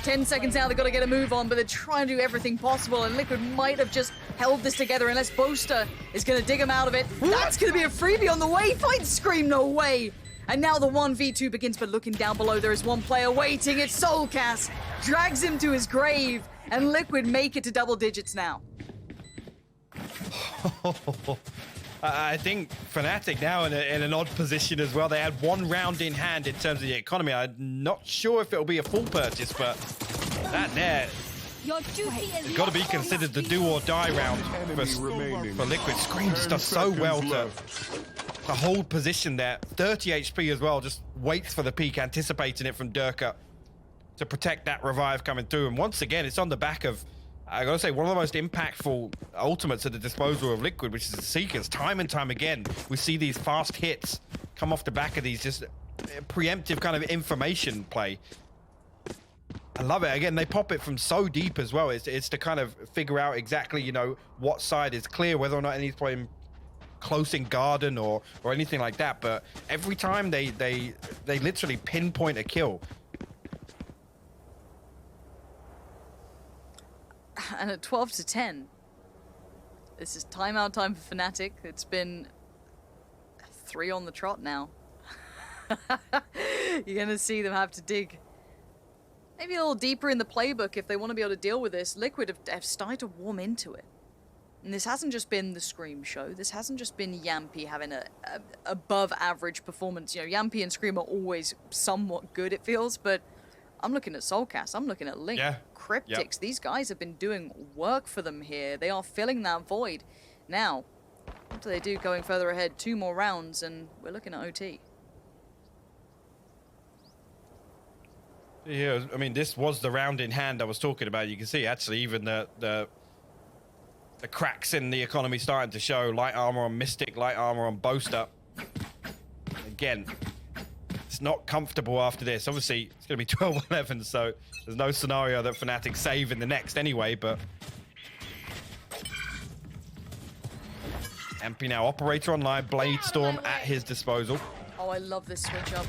10 seconds now, they've got to get a move on, but they're trying to do everything possible, and Liquid might have just held this together unless Boaster is going to dig him out of it. That's going to be a freebie on the way. Fight Scream, no way. And now the 1v2 begins, but looking down below, there is one player waiting. It's Soulcast. Drags him to his grave, and Liquid make it to double digits now. I think Fnatic now in an odd position as well. They had 1 round in hand in terms of the economy. I'm not sure if it'll be a full purchase, but that there has got to be considered the do or die round for Liquid. Scream just does so well to hold position there. 30 HP as well, just waits for the peak, anticipating it from Durka to protect that revive coming through. And once again, it's on the back of, I gotta say, one of the most impactful ultimates at the disposal of Liquid, which is the Seekers. Time and time again, we see these fast hits come off the back of these just preemptive kind of information play. I love it. Again, they pop it from so deep as well. It's to kind of figure out exactly, you know, what side is clear, whether or not anybody's playing close in garden or anything like that. But every time they literally pinpoint a kill. And at 12-10, this is timeout time for FNATIC. It's been 3 on the trot now. You're gonna see them have to dig maybe a little deeper in the playbook if they want to be able to deal with this. Liquid have started to warm into it. And this hasn't just been the Scream show. This hasn't just been Yampy having a above average performance. You know, Yampy and Scream are always somewhat good, it feels, but I'm looking at Soulcast, I'm looking at Link, Cryptics. Yep. These guys have been doing work for them here. They are filling that void. Now, what do they do going further ahead? 2 more rounds and we're looking at OT. Yeah, I mean, this was the round in hand I was talking about. You can see actually even the cracks in the economy starting to show. Light armor on Mystic, light armor on Boaster. Again, it's not comfortable after this. Obviously, it's going to be 12-11, so there's no scenario that FNATIC save in the next anyway, but... MP now, Operator online, Blade Storm at his disposal. Oh, I love this switch up.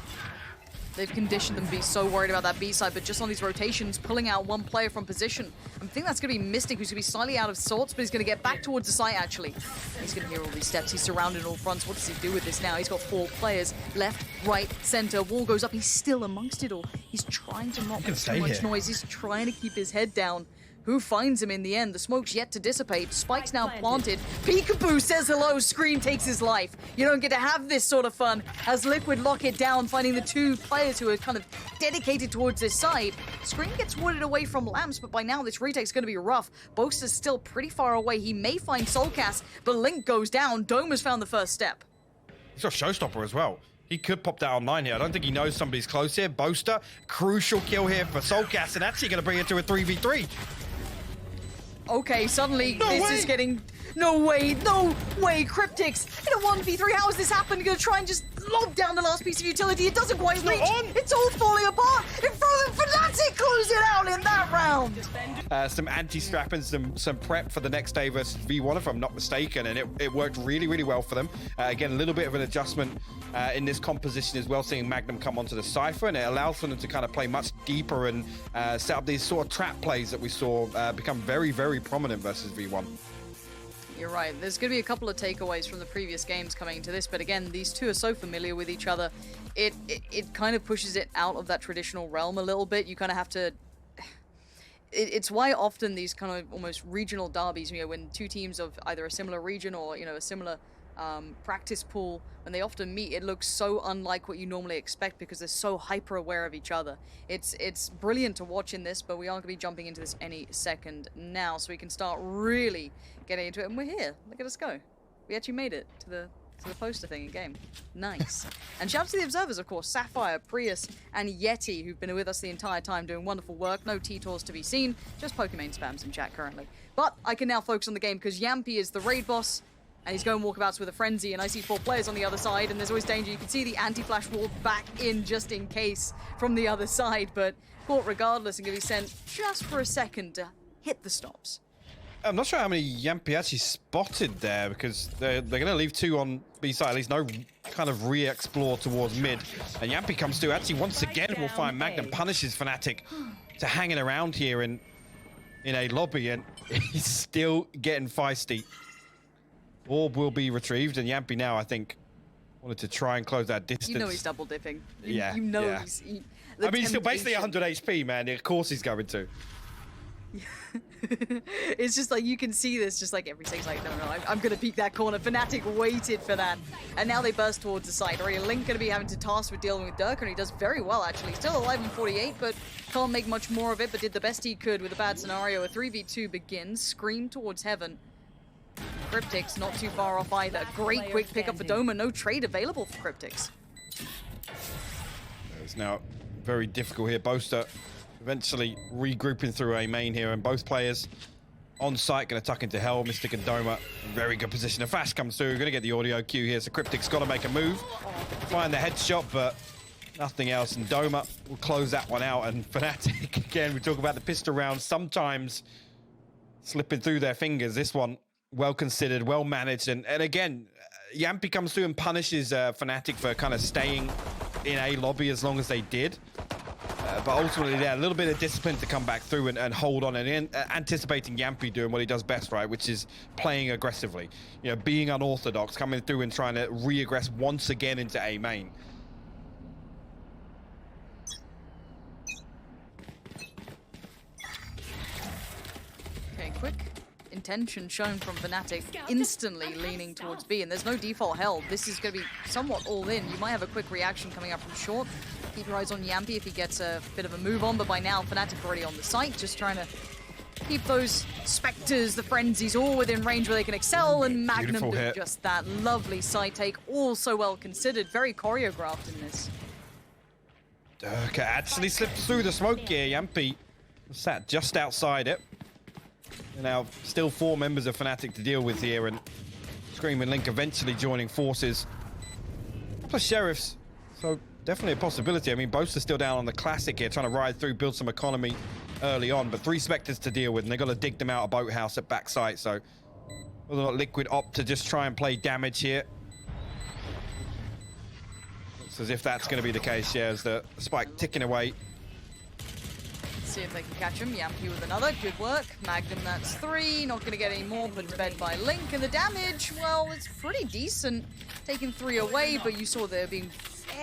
They've conditioned them to be so worried about that B side, but just on these rotations, pulling out one player from position. I think that's going to be Mystic, who's going to be slightly out of sorts, but he's going to get back towards the site, actually. He's going to hear all these steps. He's surrounded on all fronts. What does he do with this now? He's got 4 players, left, right, center. Wall goes up. He's still amongst it all. He's trying to not make too much noise. He's trying to keep his head down. Who finds him in the end? The smoke's yet to dissipate. Spike's now planted. Peekaboo says hello. Scream takes his life. You don't get to have this sort of fun as Liquid lock it down, finding the 2 players who are kind of dedicated towards this side. Scream gets wooded away from Lamps, but by now this retake's going to be rough. Boaster's still pretty far away. He may find Soulcast, but Link goes down. Dome has found the first step. He's got Showstopper as well. He could pop that online here. I don't think he knows somebody's close here. Boaster, crucial kill here for Soulcast, and actually going to bring it to a 3v3. Okay, suddenly this is getting... No way, Cryptics in a 1v3. How has this happened? You're gonna try and just lob down the last piece of utility. It doesn't quite reach. It's all falling apart in front of them. FNATIC close it out in that round. Some anti-strap and some prep for the next day versus V1, if I'm not mistaken, and it worked really, really well for them. Again, a little bit of an adjustment in this composition as well, seeing Magnum come onto the Cypher, and it allows for them to kind of play much deeper and set up these sort of trap plays that we saw become very, very prominent versus V1. You're right. There's going to be a couple of takeaways from the previous games coming into this, but again, these 2 are so familiar with each other. It kind of pushes it out of that traditional realm a little bit. You kind of have to... It's why often these kind of almost regional derbies, you know, when 2 teams of either a similar region or, you know, a similar practice pool, when they often meet, it looks so unlike what you normally expect because they're so hyper aware of each other. It's brilliant to watch in this, but we are going to be jumping into this any second now, so we can start really getting into it. And we're here. Look at us go. We actually made it to the poster thing in game. Nice. And shout out to the observers, of course, Sapphire, Prius, and Yeti, who've been with us the entire time doing wonderful work. No T-Tours to be seen, just Pokemon spams in chat currently. But I can now focus on the game because Yampy is the raid boss, and he's going walkabouts with a frenzy, and I see 4 players on the other side, and there's always danger. You can see the anti-flash wall back in just in case from the other side, but caught regardless and going to be sent just for a second to hit the stops. I'm not sure how many Yampy actually spotted there because they're going to leave 2 on B side, at least no kind of re-explore towards mid. And Yampy comes through. Actually, once again, we'll find Magnum punishes FNATIC to hanging around here in a lobby, and he's still getting feisty. Orb will be retrieved, and Yampy now, I think, wanted to try and close that distance. You know he's double dipping. Yeah. You know yeah. I mean, he's still basically 100 HP, man. Of course he's going to. It's just like you can see this just like every second, like, no, I'm gonna peek that corner. FNATIC waited for that, and now they burst towards the side. Already Link gonna be having to task with dealing with Dirk, and he does very well actually. Still alive in 48, but can't make much more of it, but did the best he could with a bad scenario. A 3v2 begins. Scream towards heaven. Cryptics not too far off either. Great quick pickup for Doma. No trade available for Cryptics. It's now very difficult here. Boaster eventually regrouping through a main here, and both players on site, going to tuck into hell. Mystic and Doma in very good position. A flash comes through, going to get the audio cue here, so Cryptic's got to make a move. Find the headshot, but nothing else, and Doma will close that one out. And FNATIC, again, we talk about the pistol rounds sometimes slipping through their fingers. This one, well considered, well managed, and again, Yampy comes through and punishes FNATIC for kind of staying in a lobby as long as they did. But ultimately, yeah, a little bit of discipline to come back through and hold on, and anticipating Yampy doing what he does best, right, which is playing aggressively. You know, being unorthodox, coming through and trying to re-aggress once again into A main. Okay, quick intention shown from FNATIC, instantly leaning towards B, and there's no default held. This is going to be somewhat all in. You might have a quick reaction coming up from short. Keep your eyes on Yampy if he gets a bit of a move on, but by now FNATIC already on the site, just trying to keep those Spectres, the Frenzies, all within range where they can excel, and Magnum do just that. Lovely site take, all so well considered, very choreographed in this. Durka actually slips through the smoke here. Yampy sat just outside it. And now still 4 members of FNATIC to deal with here, and Scream and Link eventually joining forces. Plus Sheriffs, so definitely a possibility. I mean, both are still down on the classic here, trying to ride through, build some economy early on, but 3 Spectres to deal with, and they've got to dig them out of Boathouse at backside, so whether or not Liquid opt to just try and play damage here. Looks as if that's going to be the case, yeah, as the spike ticking away. See if they can catch him. Yampy with another. Good work. Magnum, that's 3. Not going to get any more. Put to bed by Link. And the damage, well, it's pretty decent. Taking 3 away, but you saw they're being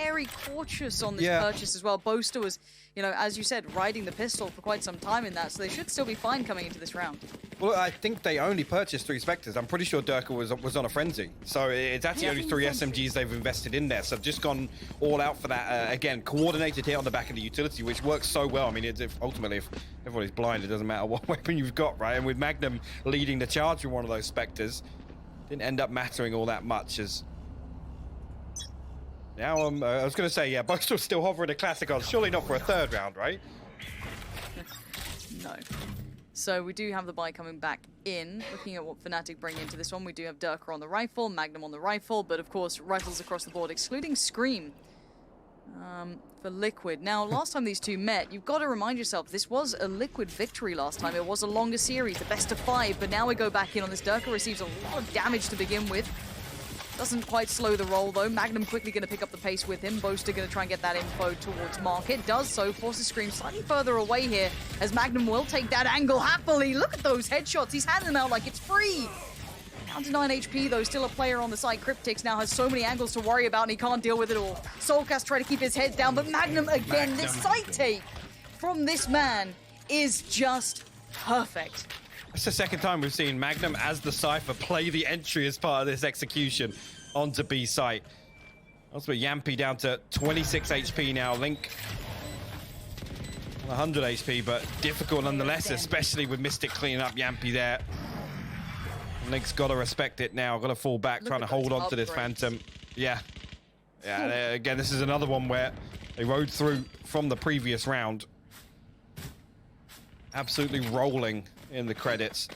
very cautious on this purchase as well. Boaster was, you know, as you said, riding the pistol for quite some time in that, so they should still be fine coming into this round. Well, I think they only purchased 3 Spectres. I'm pretty sure Durka was on a frenzy. So it's actually only 3 SMGs they've invested in there. So I've just gone all out for that. Again, coordinated hit on the back of the utility, which works so well. I mean, ultimately, if everybody's blind, it doesn't matter what weapon you've got, right? And with Magnum leading the charge with one of those Spectres, didn't end up mattering all that much as... Now, I was going to say, yeah, both are still hovering a classic on. Surely not for a 3rd round, right? No. So we do have the buy coming back in. Looking at what FNATIC bring into this one, we do have Durka on the rifle, Magnum on the rifle, but of course, rifles across the board, excluding Scream for Liquid. Now, last time these two met, you've got to remind yourself, this was a Liquid victory last time. It was a longer series, the best of 5, but now we go back in on this. Durka receives a lot of damage to begin with. Doesn't quite slow the roll, though. Magnum quickly going to pick up the pace with him. Boaster going to try and get that info towards Market. Does so. Forces Scream slightly further away here, as Magnum will take that angle happily. Look at those headshots. He's handing them out like it's free. Down to 9 HP, though. Still a player on the side. Cryptix now has so many angles to worry about, and he can't deal with it all. Soulcast trying to keep his head down, but Magnum again. This sight take from this man is just perfect. It's the 2nd time we've seen Magnum as the Cypher play the entry as part of this execution onto B site. Also, Yampy down to 26 HP now. Link 100 HP, but difficult nonetheless, especially with Mystic cleaning up Yampy there. Link's got to respect it now. Got to fall back, trying to hold on to this Phantom. Yeah. Yeah, again, this is another one where they rode through from the previous round. Absolutely rolling in the credits.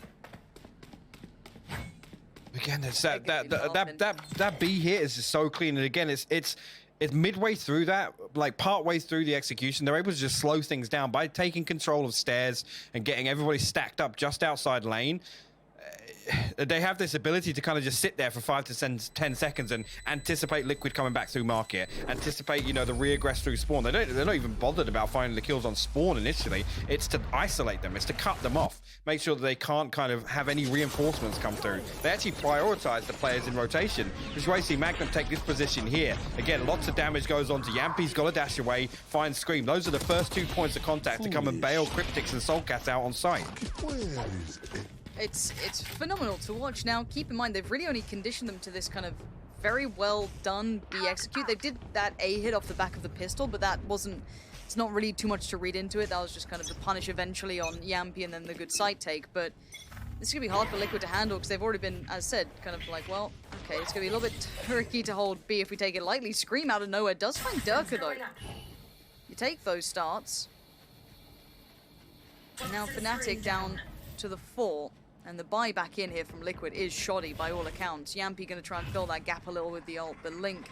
Again, it's that B hit is just so clean, and again, it's midway through that, like part way through the execution, they're able to just slow things down by taking control of stairs and getting everybody stacked up just outside lane. They have this ability to kind of just sit there for 5 to 10 seconds and anticipate Liquid coming back through Market, anticipate, you know, the re-aggress through spawn. They're not even bothered about finding the kills on spawn initially. It's to isolate them. It's to cut them off. Make sure that they can't kind of have any reinforcements come through. They actually prioritize the players in rotation. Which is why you see Magnum take this position here. Again, lots of damage goes on to Yampy's got to dash away, find Scream. Those are the first 2 points of contact to come and bail Cryptix and Soulcast out on site. It's phenomenal to watch. Now, keep in mind, they've really only conditioned them to this kind of very well done B execute. They did that A hit off the back of the pistol, but that wasn't, it's not really too much to read into it. That was just kind of the punish eventually on Yampy and then the good sight take. But this is going to be hard for Liquid to handle because they've already been, as said, kind of like, well, okay, it's going to be a little bit tricky to hold B if we take it lightly. Scream out of nowhere does find Durka, though. You take those starts. And now FNATIC down to the 4. And the buy back in here from Liquid is shoddy by all accounts. Yampy going to try and fill that gap a little with the ult, but Link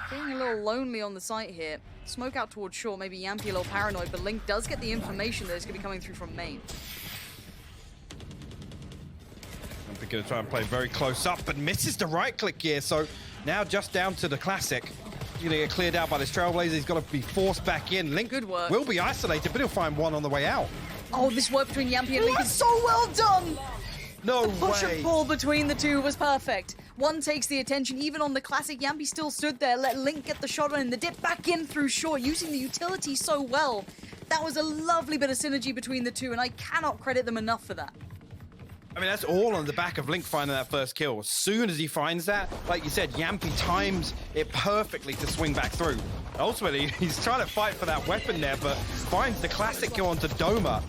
being a little lonely on the site here. Smoke out towards short, maybe Yampy a little paranoid, but Link does get the information that is going to be coming through from main. Yampy going to try and play very close up, but misses the right click here, so now just down to the classic. He's going to get cleared out by this Trailblazer. He's got to be forced back in. Link Good work. will be isolated, but he'll find one on the way out. Oh, this work between Yampy and Link is so well done! No Push way. and pull between the two was perfect. One takes the attention, even on the classic, Yampy still stood there, let Link get the shot on him, the dip back in through short, using the utility so well. That was a lovely bit of synergy between the two, and I cannot credit them enough for that. I mean, that's all on the back of Link finding that first kill. As soon as he finds that, like you said, Yampy times it perfectly to swing back through. Ultimately, he's trying to fight for that weapon there, but finds the classic kill onto Doma.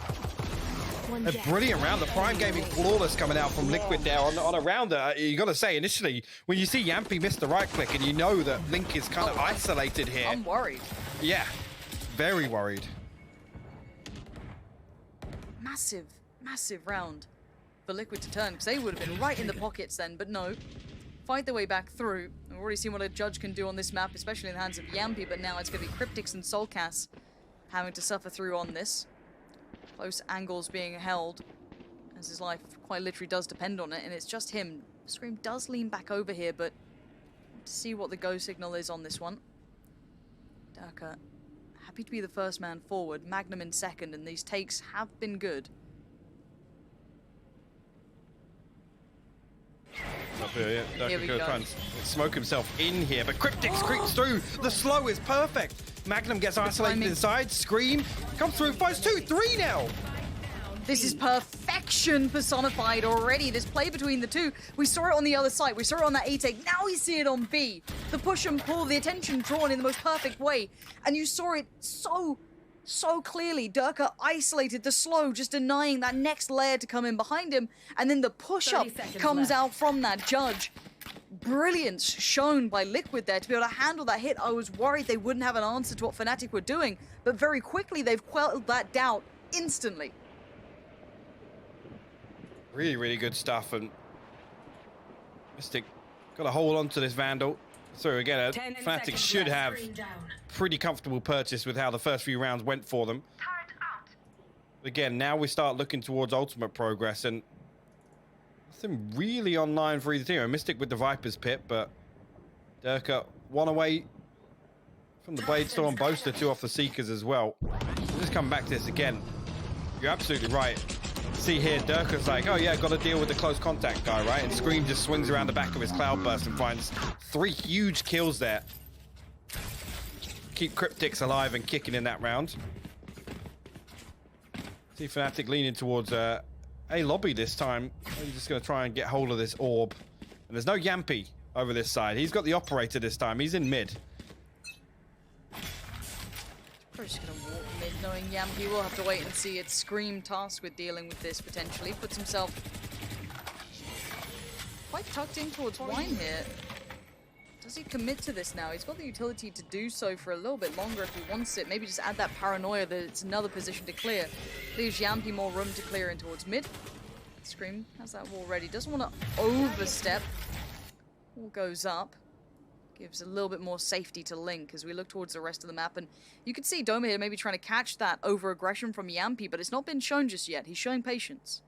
A brilliant round. The Prime Gaming flawless coming out from Liquid there on a rounder. You got to say, initially, when you see Yampy miss the right click and you know that Link is kind of isolated here. I'm worried. Yeah, very worried. Massive, massive round for Liquid to turn, because they would have been right in the pockets then, but no. Fight their way back through. We've already seen what a judge can do on this map, especially in the hands of Yampy, but now it's going to be Cryptics and Soulcast having to suffer through on this. Close angles being held, as his life quite literally does depend on it, and it's just him. Scream does lean back over here, but to see what the go signal is on this one. Durka happy to be the first man forward, Magnum in second, and these takes have been good. Up here, yeah. Here we Durka go. trying to smoke himself in here, but Cryptics creeps through. The slow is perfect. Magnum gets isolated timing. inside. Scream comes through. Finds 2-3 now. This is perfection personified already. This play between the two. We saw it on the other side. We saw it on that A take. Now we see it on B. The push and pull, the attention drawn in the most perfect way. And you saw it so clearly. Durka isolated the slow, just denying that next layer to come in behind him. And then the push-up comes out from that judge. Brilliance shown by Liquid there to be able to handle that hit. I was worried they wouldn't have an answer to what FNATIC were doing, but very quickly they've quelled that doubt instantly. Really, really good stuff, and Mystic got to hold on to this Vandal. So again, FNATIC should have pretty comfortable purchase with how the first few rounds went for them. Again, now we start looking towards ultimate progress, and nothing really online for either team. Mystic with the Viper's Pit, but Durka one away from the Blade Storm, Boaster 2 off the Seekers as well. We'll just come back to this again. You're absolutely right. See here, Durka's like, oh yeah, got to deal with the close contact guy, right? And Scream just swings around the back of his Cloudburst and finds 3 huge kills there. Keep Cryptics alive and kicking in that round. See FNATIC leaning towards A lobby this time. He's just going to try and get hold of this orb. And there's no Yampy over this side. He's got the operator this time. He's in mid. We're just going to walk mid, knowing Yampy will have to wait and see. It's Scream tasked with dealing with this potentially. Puts himself quite tucked in towards Wine here. Does he commit to this now? He's got the utility to do so for a little bit longer if he wants it. Maybe just add that paranoia that it's another position to clear. Leaves Yampy more room to clear in towards mid. Scream has that wall ready. Doesn't want to overstep. Wall goes up. Gives a little bit more safety to Link as we look towards the rest of the map. And you can see Doma here maybe trying to catch that over-aggression from Yampy, but it's not been shown just yet. He's showing patience.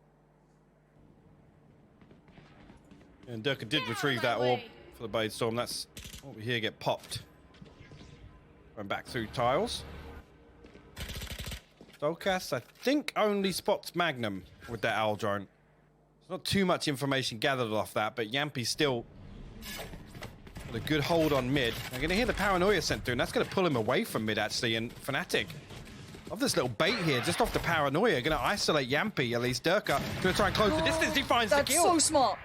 And Durka did retrieve that orb for the Blade Storm. That's what we hear get popped. Going back through tiles. Soulcast, I think, only spots Magnum with that owl drone. There's not too much information gathered off that, but Yampy's still got a good hold on mid. I'm going to hear the paranoia sent through, and that's going to pull him away from mid, actually. And FNATIC, of this little bait here, just off the paranoia, going to isolate Yampy, at least. Durka going to try and close the distance. He finds the kill. That's so smart.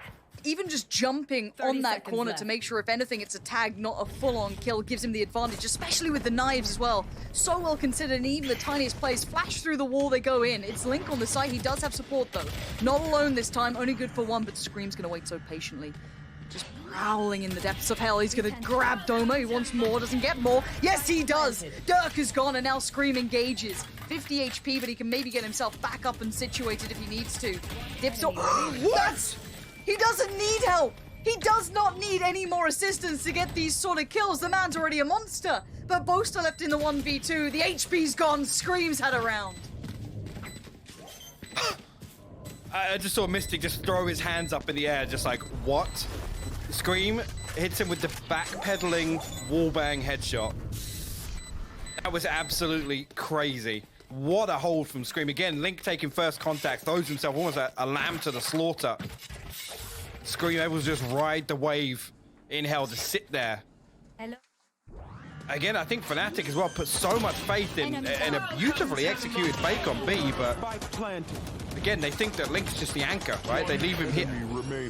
Even just jumping on that seconds corner left. to make sure, if anything, it's a tag, not a full-on kill, gives him the advantage, especially with the knives as well. So well considered, and even the tiniest plays flash through the wall, they go in. It's Link on the side. He does have support, though. Not alone this time, only good for one, but Scream's going to wait so patiently. Just prowling in the depths of hell. He's gonna grab Doma. He wants more, doesn't get more. Yes, he does. Dirk is gone, and now Scream engages. 50 HP, but he can maybe get himself back up and situated if he needs to. Dips. What? He doesn't need help. He does not need any more assistance to get these sort of kills. The man's already a monster. But Boaster left in the 1v2. The HP's gone. Scream's had a round. I just saw Mystic just throw his hands up in the air, just like, what? Scream hits him with the backpedaling wallbang headshot. That was absolutely crazy. What a hold from Scream. Again, Link taking first contact, throws himself almost a lamb to the slaughter. Scream able to just ride the wave in hell, to sit there. Hello. Again, I think FNATIC as well put so much faith in a beautifully executed fake on B, but again, they think that Link's just the anchor, right? They leave him hit.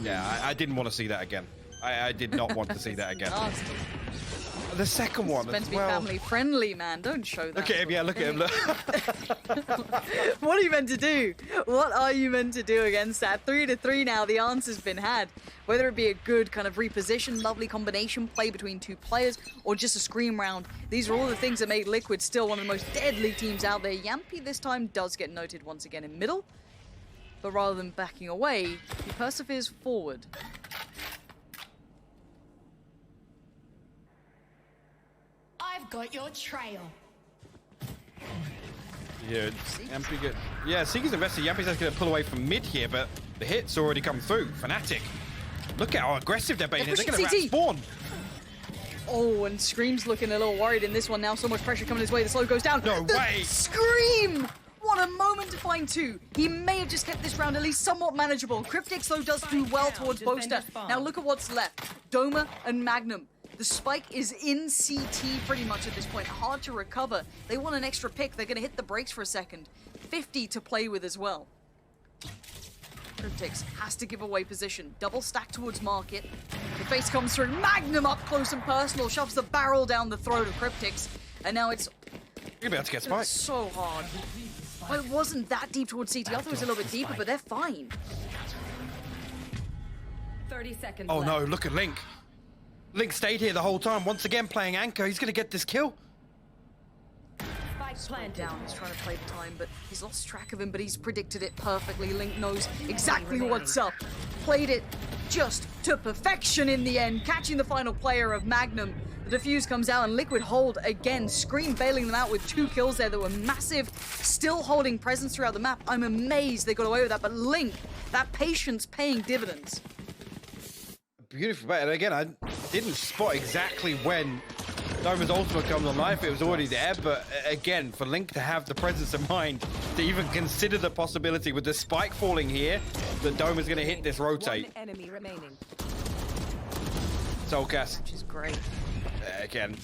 Yeah, I didn't want to see that again. I did not want to see that again. The second one, It's meant to be well, family friendly, man. Don't show that. look at him, yeah, look at him. Look. What are you meant to do? What are you meant to do against that? 3-3 now. The answer's been had. Whether it be a good kind of reposition, lovely combination play between two players, or just a Scream round, these are all the things that make Liquid still one of the most deadly teams out there. Yampy this time does get noted once again in middle, but rather than backing away, he perseveres forward. I've got your trail. Yeah, Yampy get. Yeah, Seeker's invested. Yampy's just going to pull away from mid here, but the hit's already come through. FNATIC. Look at how aggressive they're being. They're going to wrap spawn. Oh, and Scream's looking a little worried in this one now. So much pressure coming his way. The slow goes down. No way. Scream! What a moment to find two. He may have just kept this round at least somewhat manageable. Cryptix, though, does do well towards Boaster. Now look at what's left. Doma and Magnum. The spike is in CT pretty much at this point. Hard to recover. They want an extra pick. They're going to hit the brakes for a second. 50 to play with as well. Cryptix has to give away position. Double stack towards Market. The face comes through. Magnum up close and personal. Shoves the barrel down the throat of Cryptix. And now it's... You're about to get spiked. So hard. Well, it wasn't that deep towards CT. I thought it was a little bit deeper, but they're fine. 30 seconds Oh left. no, look at Link. Link stayed here the whole time, once again playing anchor. He's going to get this kill. Spike planted. Down, he's trying to play the time, but he's lost track of him, but he's predicted it perfectly. Link knows exactly what's up. Played it just to perfection in the end, catching the final player of Magnum. The defuse comes out and Liquid hold again. Scream bailing them out with 2 kills there that were massive, still holding presence throughout the map. I'm amazed they got away with that, but Link, that patience paying dividends. Beautiful bet. And again, I didn't spot exactly when Doma's ultimate comes on life. It was already there, but again, for Link to have the presence of mind to even consider the possibility with the spike falling here, that Doma's going to hit this rotate. One enemy remaining. Soulcast, Which is great. again,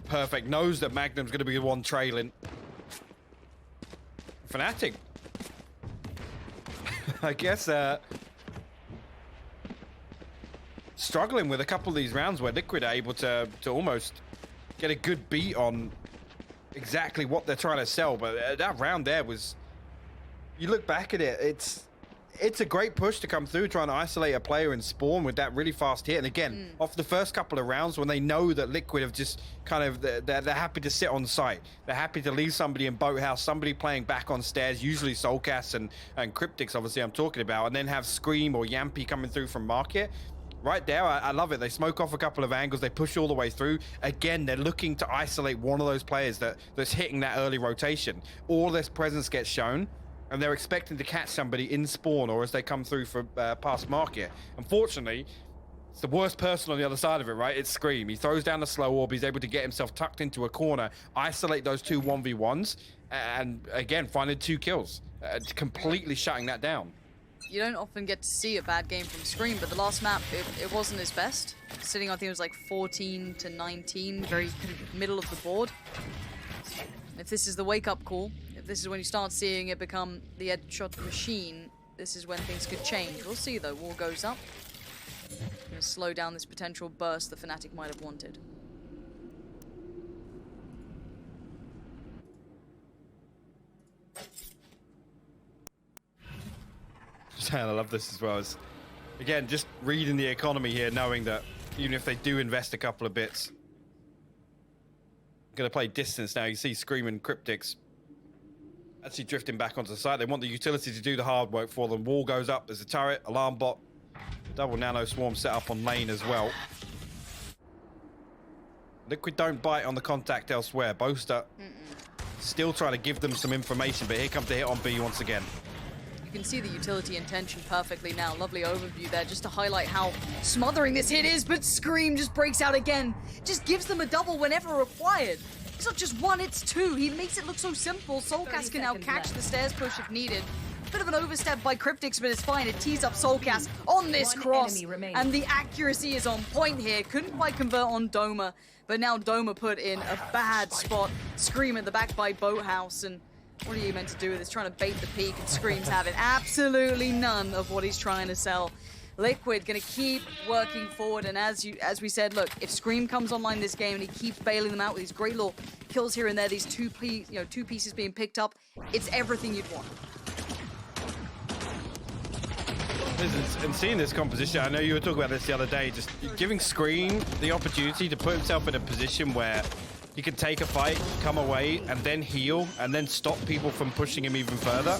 perfect. Knows that Magnum's going to be the one trailing. FNATIC. I guess, struggling with a couple of these rounds where Liquid are able to almost get a good beat on exactly what they're trying to sell. But that round there was, you look back at it, it's a great push to come through, trying to isolate a player and spawn with that really fast hit. And again, off the first couple of rounds, when they know that Liquid have just kind of, they're happy to sit on site. They're happy to leave somebody in boathouse, somebody playing back on stairs, usually Soulcast and Cryptix, obviously I'm talking about, and then have Scream or Yampy coming through from Market. Right there, I love it. They smoke off a couple of angles. They push all the way through. Again, they're looking to isolate one of those players that's hitting that early rotation. All this presence gets shown, and they're expecting to catch somebody in spawn or as they come through for past Market. Unfortunately, it's the worst person on the other side of it, right? It's Scream. He throws down the slow orb. He's able to get himself tucked into a corner, isolate those 2 1v1s, and again, finding 2 kills, completely shutting that down. You don't often get to see a bad game from Scream, but the last map, it wasn't his best. Sitting, I think it was like 14 to 19, very middle of the board. If this is the wake-up call, if this is when you start seeing it become the headshot machine, this is when things could change. We'll see though, wall goes up. Gonna slow down this potential burst the FNATIC might have wanted. I love this as well. Again, just reading the economy here, knowing that even if they do invest a couple of bits. Going to play distance now. You see Scream and Cryptics actually drifting back onto the site. They want the utility to do the hard work for them. Wall goes up. There's a turret, alarm bot, double nano swarm set up on lane as well. Liquid don't bite on the contact elsewhere. Boaster still trying to give them some information, but here comes the hit on B once again. You can see the utility intention perfectly now. Lovely overview there just to highlight how smothering this hit is, but Scream just breaks out again. Just gives them a double whenever required. It's not just one, it's two. He makes it look so simple. Soulcast can now catch the stairs push if needed. Bit of an overstep by Cryptics, but it's fine. It tees up Soulcast on this cross. And the accuracy is on point here. Couldn't quite convert on Doma, but now Doma put in a bad spot. Scream at the back by Boathouse, and what are you meant to do with this? Trying to bait the peak, and Scream's having absolutely none of what he's trying to sell. Liquid gonna keep working forward, and as we said, look, if Scream comes online this game and he keeps bailing them out with these great little kills here and there, these two pieces being picked up, it's everything you'd want. And seeing this composition, I know you were talking about this the other day, just giving Scream the opportunity to put himself in a position where he can take a fight, come away, and then heal, and then stop people from pushing him even further.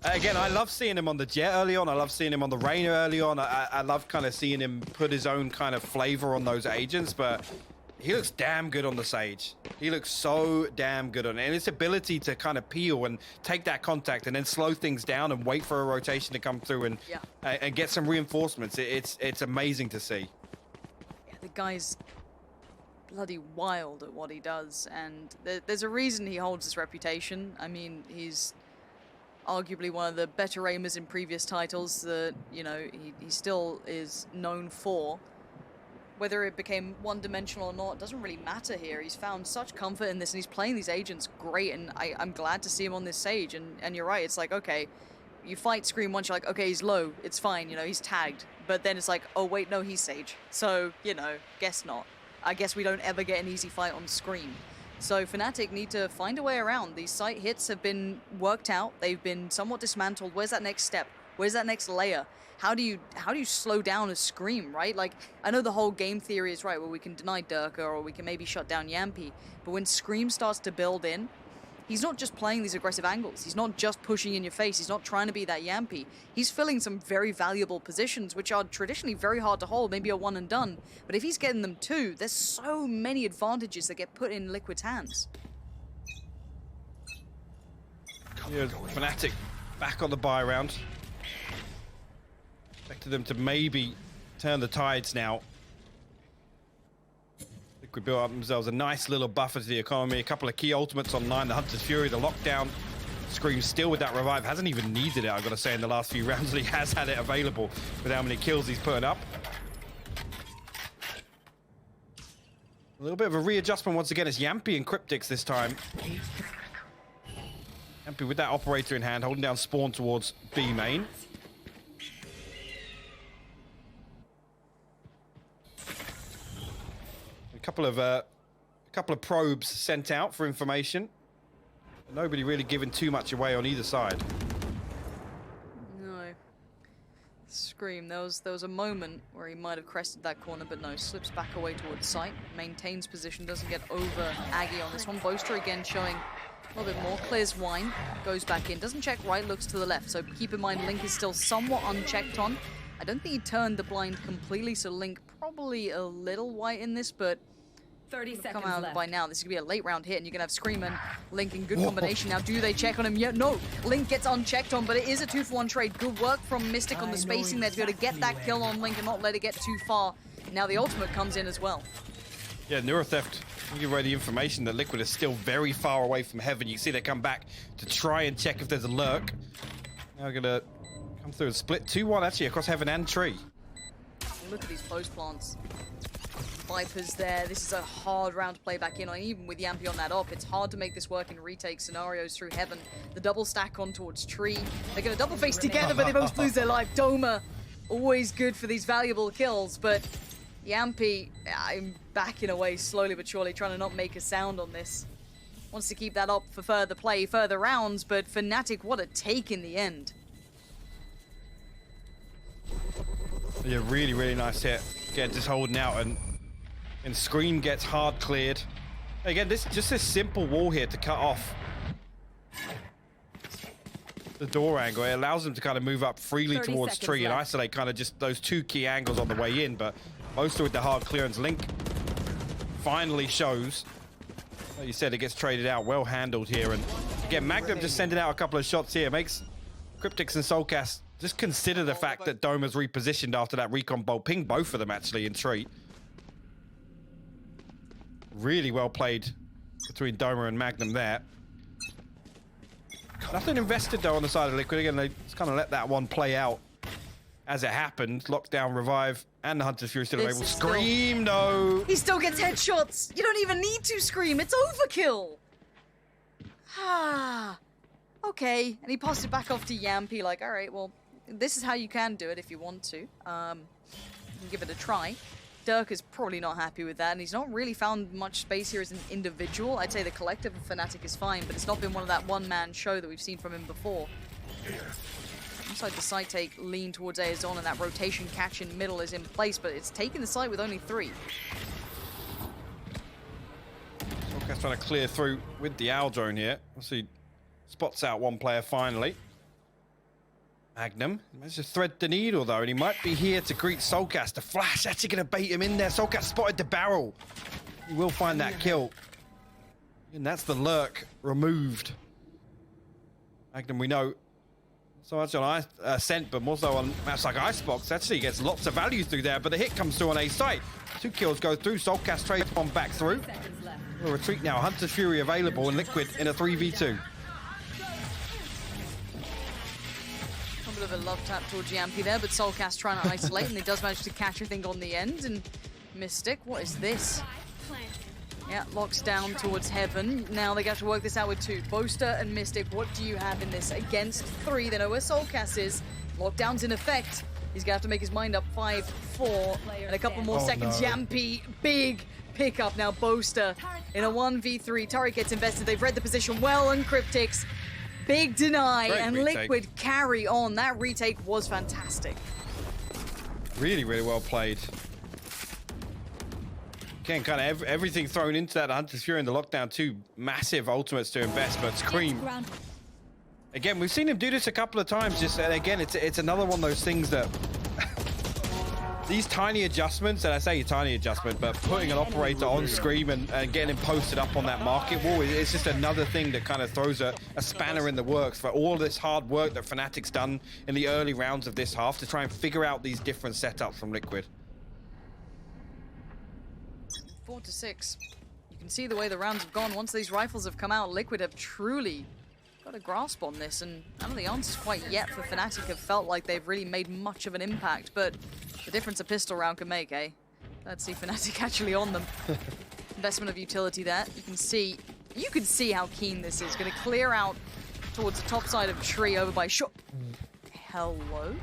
Again, I love seeing him on the Jet early on. I love seeing him on the Reyna early on. I love kind of seeing him put his own kind of flavor on those agents, but he looks damn good on the Sage. He looks so damn good on it. And his ability to kind of peel and take that contact and then slow things down and wait for a rotation to come through and get some reinforcements. It's amazing to see. Yeah, the guy's bloody wild at what he does, and there's a reason he holds this reputation. I mean, he's arguably one of the better aimers in previous titles that, you know, he still is known for. Whether it became one-dimensional or not doesn't really matter here. He's found such comfort in this, and he's playing these agents great, and I'm glad to see him on this Sage. And you're right, it's like, okay, you fight Scream once, you're like, okay, he's low, it's fine, you know, he's tagged. But then it's like, oh wait, no, he's Sage. So, you know, guess not. I guess we don't ever get an easy fight on Scream. So FNATIC need to find a way around. These site hits have been worked out. They've been somewhat dismantled. Where's that next step? Where's that next layer? How do you slow down a Scream, right? Like, I know the whole game theory is right, well, we can deny Durka or we can maybe shut down Yampi. But when Scream starts to build in, he's not just playing these aggressive angles. He's not just pushing in your face. He's not trying to be that Yampi. He's filling some very valuable positions, which are traditionally very hard to hold, maybe a one and done. But if he's getting them too, there's so many advantages that get put in Liquid's hands. Yeah, FNATIC back on the buy round. Expected them to maybe turn the tides now. Liquid built up themselves a nice little buffer to the economy. A couple of key ultimates online. The Hunter's Fury, the lockdown. Scream still with that revive. Hasn't even needed it, I've got to say, in the last few rounds. He has had it available with how many kills he's putting up. A little bit of a readjustment once again. It's Yampi and Cryptics this time. Yampi with that operator in hand, holding down spawn towards B main. A couple of probes sent out for information. Nobody really giving too much away on either side. No. Scream, there was a moment where he might have crested that corner, but no, slips back away towards site, maintains position, doesn't get over Aggie on this one. Boaster again showing a little bit more, clears wine, goes back in, doesn't check right, looks to the left, so keep in mind Link is still somewhat unchecked on. I don't think he turned the blind completely, so Link probably a little white in this, but 30 seconds come out left. by now. This is gonna be a late round hit, and you're gonna have Scream and Link in good combination. Now, do they check on him yet? No, Link gets unchecked on, but it is a 2-for-1 trade. Good work from Mystic on the spacing there to be able to get that kill on Link and not let it get too far. Now the ultimate comes in as well. Yeah, Neurotheft, you give away the information that Liquid is still very far away from heaven. You see they come back to try and check if there's a lurk. Now we're gonna come through and split 2-1 actually across heaven and tree. Look at these post plants. Vipers there. This is a hard round to play back in on. Even with Yampi on that op, it's hard to make this work in retake scenarios through heaven. The double stack on towards tree. They're going to double face together, but they both lose their life. Doma, always good for these valuable kills, but Yampi, I'm backing away slowly but surely, trying to not make a sound on this. Wants to keep that up for further play, further rounds, but FNATIC, what a take in the end. Yeah, really, really nice hit. Again, just holding out, and Scream gets hard cleared. Again, just this simple wall here to cut off the door angle. It allows them to kind of move up freely 30 towards seconds tree and left. isolate kind of just those two key angles on the way in, but mostly with the hard clearance. Link finally shows. Like you said, it gets traded out. Well handled here. And again, Magnum just sending out a couple of shots here. Makes Cryptics and Soulcast just consider the fact that Dome has repositioned after that recon bolt. Ping both of them actually in tree. Really well played between Doma and Magnum there. Nothing invested though on the side of Liquid. Again, they just kind of let that one play out as it happened. Lockdown, revive, and the Hunter's Fury still This available. is Scream, no! He still gets headshots. You don't even need to scream. It's overkill. Ah. Okay. And he passed it back off to Yampy like, all right, well, this is how you can do it if you want to. You can give it a try. Dirk is probably not happy with that, and he's not really found much space here as an individual. I'd say the collective of FNATIC is fine, but it's not been one of that one-man show that we've seen from him before. Inside the side take, lean towards Aizon, and that rotation catch in middle is in place, but it's taking the site with only 3. Soulcast trying to clear through with the Owl drone here. Let's see, spots out one player finally. Magnum managed to thread the needle though, and he might be here to greet Soulcast. The flash actually going to bait him in there. Soulcast spotted the barrel. He will find that kill. And that's the lurk removed. Magnum, we know, so much on Ascent, but more so on maps like Icebox. Actually gets lots of value through there, but the hit comes through on A site. 2 kills go through. Soulcast trades one back through. We'll retreat now. Hunter's Fury available, and Liquid in a 3v2. Of a love tap towards Yampy there, but Soulcast trying to isolate, and he does manage to catch, I think, on the end. And Mystic, what is this? Yeah, locks down towards Heaven. Now they got to work this out with 2. Boaster and Mystic, what do you have in this? Against 3, they know where Soulcast is. Lockdown's in effect. He's gonna have to make his mind up. 5-4, and a couple more seconds. No. Yampy, big pickup now. Boaster in a 1v3. Turret gets invested. They've read the position well, and Cryptics. Big deny, Great and retake. Liquid carry on. That retake was fantastic. Really, really well played. Again, kind of everything thrown into that Hunter's Fury and the Lockdown. 2 massive ultimates to invest, but Scream. Again, we've seen him do this a couple of times. Just and again, it's another one of those things that these tiny adjustments, and I say a tiny adjustment, but putting an operator on Scream and getting him posted up on that market wall, it's just another thing that kind of throws a spanner in the works for all this hard work that FNATIC's done in the early rounds of this half to try and figure out these different setups from Liquid. 4-6. You can see the way the rounds have gone. Once these rifles have come out, Liquid have truly got a grasp on this, and none of the answers quite yet for FNATIC have felt like they've really made much of an impact, but the difference a pistol round can make, eh? Let's see FNATIC actually on them. Investment of utility there. You can see how keen this is. Gonna clear out towards the top side of tree over by shot. Hello?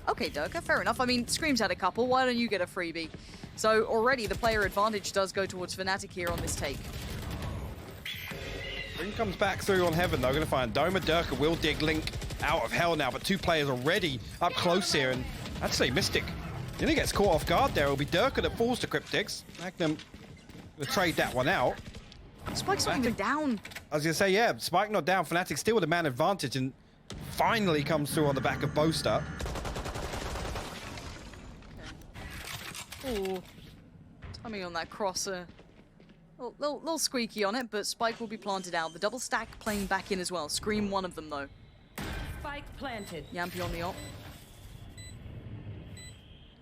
Okay, Durka, fair enough. I mean, Scream's had a couple. Why don't you get a freebie? So already the player advantage does go towards FNATIC here on this take. Ring comes back through on Heaven though. Gonna find Doma. Durka will dig Link out of hell now, but 2 players already up close here, and I'd say Mystic nearly gets caught off guard there. It'll be Durka that falls to Cryptics. Magnum gonna trade that one out. Spike's not even down. I was gonna say, yeah, Spike not down. FNATIC still with a man advantage, and finally comes through on the back of Boaster. Ooh. Timing on that crosser. Little squeaky on it, but Spike will be planted out. The double stack playing back in as well. Scream one of them, though. Spike planted. Yampy on the op.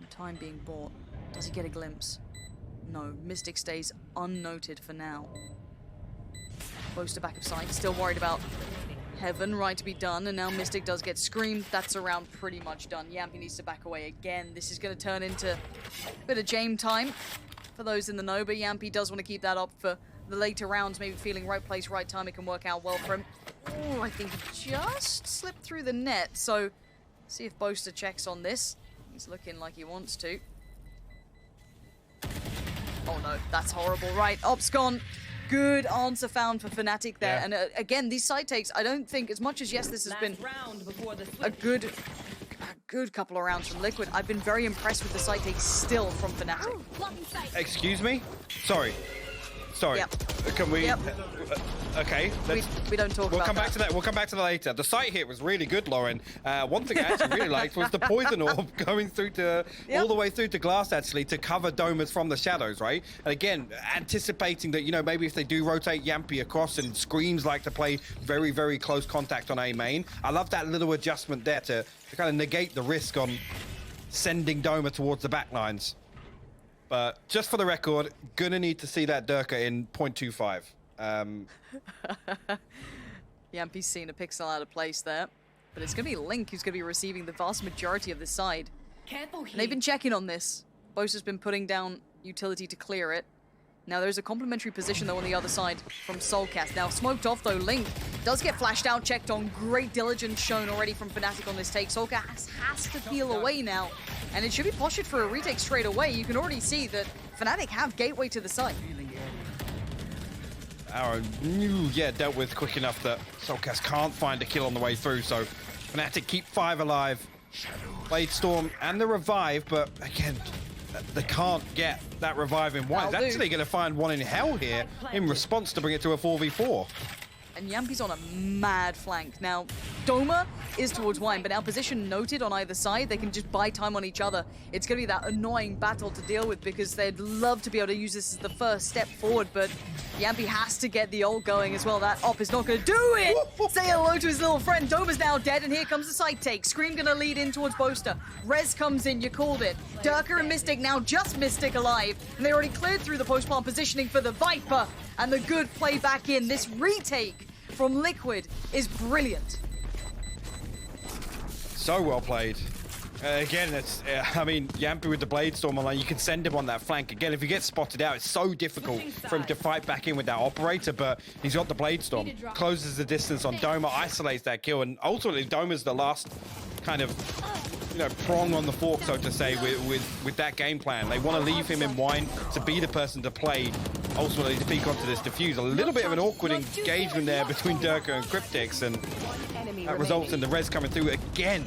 Time being bought. Does he get a glimpse? No. Mystic stays unnoted for now. Boaster back of sight. Still worried about Heaven. Right to be done. And now Mystic does get screamed. That's around pretty much done. Yampy needs to back away again. This is going to turn into a bit of Jame time for those in the know, but Yampy does want to keep that up for the later rounds, maybe feeling right place, right time. It can work out well for him. Oh, I think he just slipped through the net, so see if Boaster checks on this. He's looking like he wants to. Oh no, that's horrible. Right, op's gone. Good answer found for FNATIC there. Yeah. And again, these side takes, I don't think, as much as yes, this has been a good good couple of rounds from Liquid. I've been very impressed with the side takes still from FNATIC. Excuse me? Sorry. Yep. Can we? Yep. Okay. We don't talk We'll about come back to that. We'll come back to that later. The sight hit was really good, Lauren. One thing I actually really liked was the poison orb going through to all the way through to glass, actually, to cover Domas from the shadows, right? And again, anticipating that, you know, maybe if they do rotate Yampi across, and Screams like to play very, very close contact on A main. I love that little adjustment there to kind of negate the risk on sending Doma towards the back lines. But just for the record, gonna need to see that Durka in 0.25. Yampi's seen a pixel out of place there. But it's going to be Link who's going to be receiving the vast majority of this side. Careful here. And they've been checking on this. Bose has been putting down utility to clear it. Now there's a complementary position though on the other side from Soulcast. Now smoked off though, Link does get flashed out, checked on. Great diligence shown already from FNATIC on this take. Soulcast has to peel away now. And it should be postured for a retake straight away. You can already see that FNATIC have gateway to the site. Arrow, yeah, dealt with quick enough that Soulcast can't find a kill on the way through, so FNATIC keep 5 alive. Blade Storm and the revive, but again, they can't get that revive in one. It's actually going to find one in hell here in response to bring it to a 4v4. And Yampi's on a mad flank. Now, Doma is towards Wine, but now position noted on either side. They can just buy time on each other. It's going to be that annoying battle to deal with because they'd love to be able to use this as the first step forward, but Yampi has to get the ult going as well. That op is not going to do it! Say hello to his little friend. Doma's now dead, and here comes the side take. Scream going to lead in towards Boaster. Rez comes in, you called it. Durka and Mystic now just Mystic alive, and they already cleared through the post-plant positioning for the Viper, and the good play back in. This retake from Liquid is brilliant. So well played. Again, it's, I mean, Yampi with the Blade Storm online, you can send him on that flank. Again, if he gets spotted out, it's so difficult for him to fight back in with that operator, but he's got the Blade Storm. Closes the distance on Doma, isolates that kill, and ultimately Doma's the last kind of, you know, prong on the fork, so to say, with that game plan. They want to leave him in Wine to be the person to play, ultimately to peek onto this defuse. A little bit of an awkward engagement there between Durka and Cryptix, and that results in the res coming through again.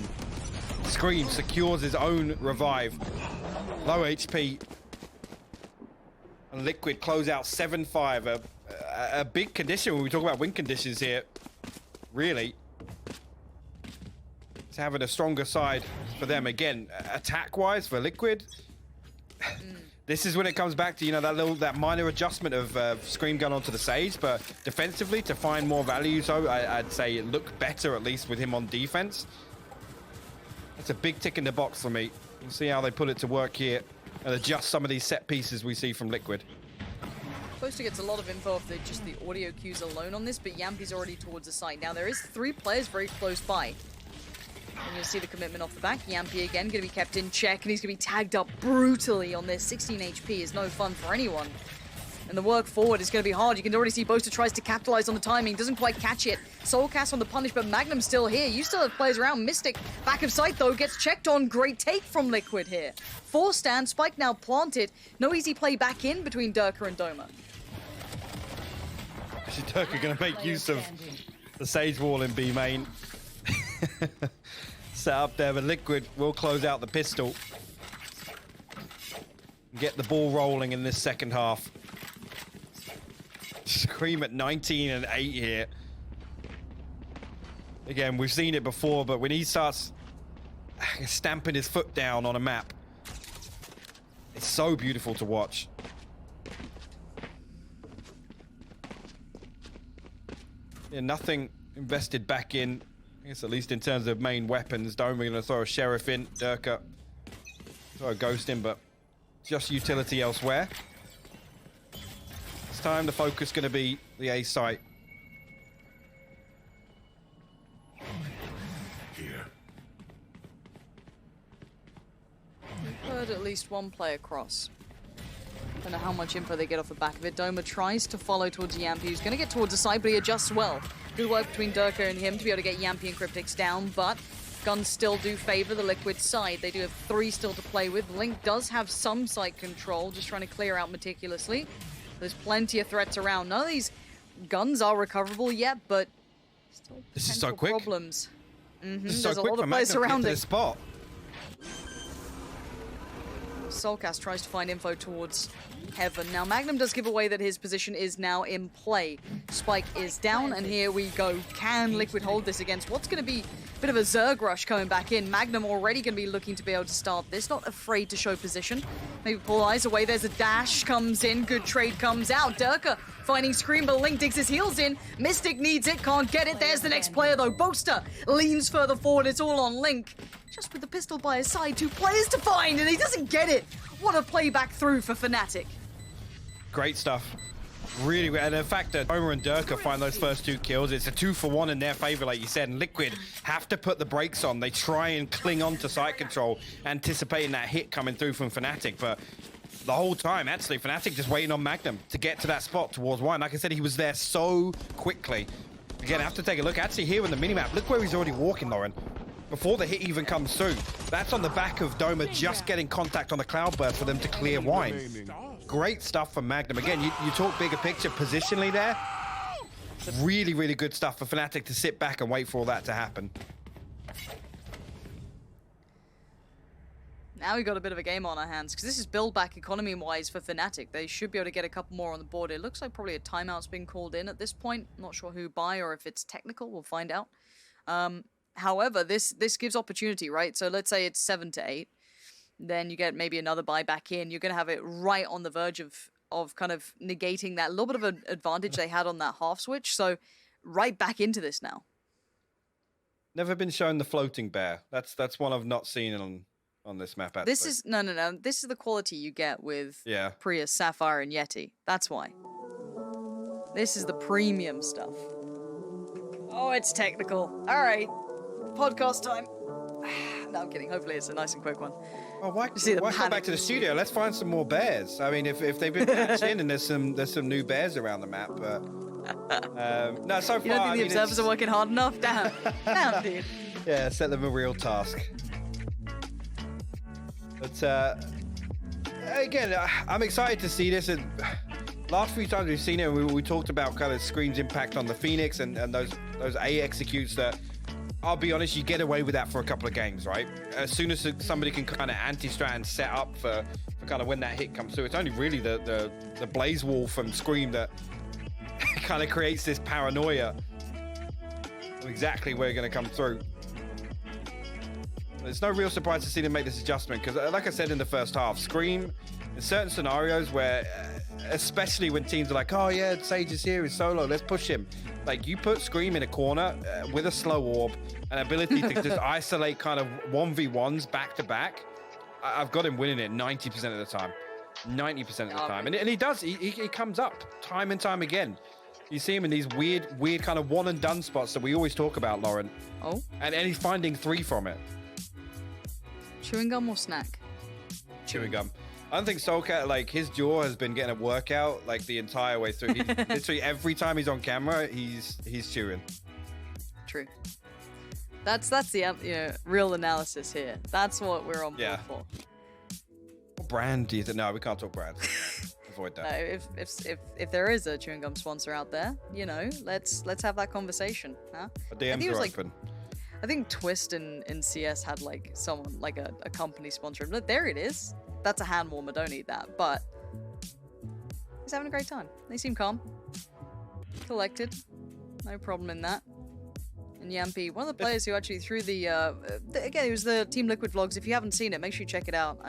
Scream secures his own revive. Low HP. And Liquid close out 7-5. A big condition when we talk about win conditions here. Really. It's having a stronger side for them. Again, attack-wise for Liquid. This is when it comes back to, you know, that minor adjustment of Scream gun onto the Sage, but defensively to find more value, so I'd say it looked better, at least with him on defense. That's a big tick in the box for me. We'll see how they put it to work here and adjust some of these set pieces we see from Liquid. Poster gets a lot of info off just the audio cues alone on this, but Yampi's already towards the site. Now there is 3 players very close by. And you'll see the commitment off the back. Yampi again going to be kept in check, and he's going to be tagged up brutally on this. 16 HP is no fun for anyone. And the work forward is going to be hard. You can already see Boaster tries to capitalize on the timing, doesn't quite catch it. Soulcast on the punish, but Magnum's still here. You still have players around. Mystic, back of sight though, gets checked on. Great take from Liquid here. 4 stand, Spike now planted. No easy play back in between Durka and Doma. Actually, Durka going to make use of the Sage Wall in B main. Set up there, but Liquid will close out the pistol. Get the ball rolling in this second half. Scream at 19 and 8 here. Again, we've seen it before, but when he starts stamping his foot down on a map, it's so beautiful to watch. Yeah, nothing invested back in, I guess, at least in terms of main weapons. Doma going to throw a Sheriff in, Durka throw a Ghost in, but just utility elsewhere. This time the focus going to be the A site. We've heard at least one player cross. Don't know how much info they get off the back of it. Doma tries to follow towards Yampi, who's going to get towards the side, but he adjusts well. Good work between Durka and him to be able to get Yampi and Cryptix down, but guns still do favor the Liquid side. They do have 3 still to play with. Link does have some site control, just trying to clear out meticulously. There's plenty of threats around. None of these guns are recoverable yet, but still this is so quick. Problems. This is There's so a quick lot for of players Magnum to get to surrounding. this spot. Soulcast tries to find info towards Heaven. Now, Magnum does give away that his position is now in play. Spike is down, and here we go. Can Liquid hold this against what's going to be a bit of a Zerg rush coming back in? Magnum already going to be looking to be able to start this. Not afraid to show position. Maybe pull eyes away. There's a dash, comes in. Good trade comes out. Durka finding Scream, but Link digs his heels in. Mystic needs it, can't get it. There's the next player, though. Boaster leans further forward. It's all on Link. Just with the pistol by his side, 2 players to find, and he doesn't get it. What a play back through for FNATIC. Great stuff. Really great. And the fact that Homer and Durka find those first 2 kills, it's a 2-for-1 in their favor, like you said. And Liquid have to put the brakes on. They try and cling on to site control, anticipating that hit coming through from FNATIC. But the whole time, actually, FNATIC just waiting on Magnum to get to that spot towards one. Like I said, he was there so quickly. Again, I have to take a look. Actually, here on the minimap, look where he's already walking, Lauren. Before the hit even comes through. That's on the back of Doma just getting contact on the Cloudburst for them to clear wine. Great stuff from Magnum. Again, you talk bigger picture positionally there. Really, really good stuff for FNATIC to sit back and wait for all that to happen. Now we got a bit of a game on our hands, because this is build back economy-wise for FNATIC. They should be able to get a couple more on the board. It looks like probably a timeout's been called in at this point. Not sure who by or if it's technical. We'll find out. However, this gives opportunity, right? So let's say it's 7 to 8. Then you get maybe another buy back in. You're going to have it right on the verge of kind of negating that little bit of an advantage they had on that half switch. So right back into this now. Never been shown the floating bear. That's one I've not seen on this map. Actually. This is no. This is the quality you get with yeah. Prius, Sapphire, and Yeti. That's why. This is the premium stuff. Oh, it's technical. All right. Podcast time. No, I'm kidding. Hopefully it's a nice and quick one. Well, why come back to the studio? Let's find some more bears. I mean, if they've been patched in and there's some new bears around the map, but no, so far. You don't think the observers are working hard enough? Damn, damn, dude. Yeah, set them a real task. But again, I'm excited to see this. And last few times we've seen it, we talked about kind of Scream's impact on the Phoenix and those A executes that. I'll be honest, you get away with that for a couple of games, right? As soon as somebody can kind of anti-strat and set up for kind of when that hit comes through, it's only really the Blaze Wall from Scream that kind of creates this paranoia of exactly where you're going to come through. It's no real surprise to see them make this adjustment because, like I said in the first half, Scream, in certain scenarios where, especially when teams are like, oh yeah, Sage is here, he's solo, let's push him. Like, you put Scream in a corner with a slow orb, an ability to just isolate kind of 1v1s back to back. I've got him winning it 90% of the time. 90% of the time. And he does. He comes up time and time again. You see him in these weird kind of one and done spots that we always talk about, Lauren. Oh. And he's finding 3 from it. Chewing gum or snack? Chewing gum. I don't think Soulcat, like, his jaw has been getting a workout like the entire way through. Literally every time he's on camera, he's chewing. True. That's the real analysis here. That's what we're on board for. What brand do you think? No, we can't talk brands. Avoid that. No, if there is a chewing gum sponsor out there, let's have that conversation, huh? DMs are open. I think Twist in CS had like someone like a company sponsor him. Look, there it is. That's a hand warmer, don't eat that. But he's having a great time. They seem calm. Collected. No problem in that. And Yampy, one of the players who actually threw again, it was the Team Liquid vlogs. If you haven't seen it, make sure you check it out.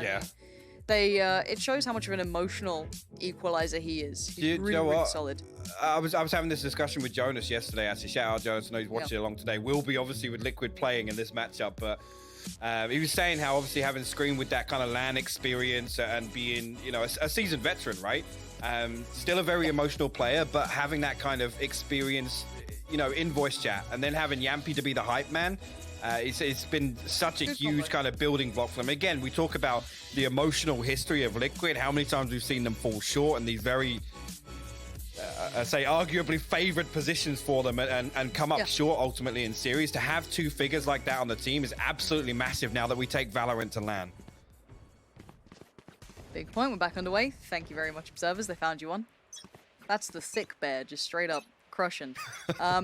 It shows how much of an emotional equalizer he is. He's really solid. I was having this discussion with Jonas yesterday. Actually, shout out Jonas. I know he's watching along today. Will be obviously with Liquid playing in this matchup, but he was saying how obviously having Scream with that kind of LAN experience and being, a seasoned veteran, right? Still a very emotional player, but having that kind of experience, in voice chat, and then having Yampy to be the hype man. It's been such a huge kind of building block for them. Again, we talk about the emotional history of Liquid, how many times we've seen them fall short in these very, arguably favored positions for them and come up short ultimately in series. To have 2 figures like that on the team is absolutely massive now that we take Valorant to LAN. Big point, we're back underway. Thank you very much, observers. They found you one. That's the thick bear, just straight up crushing.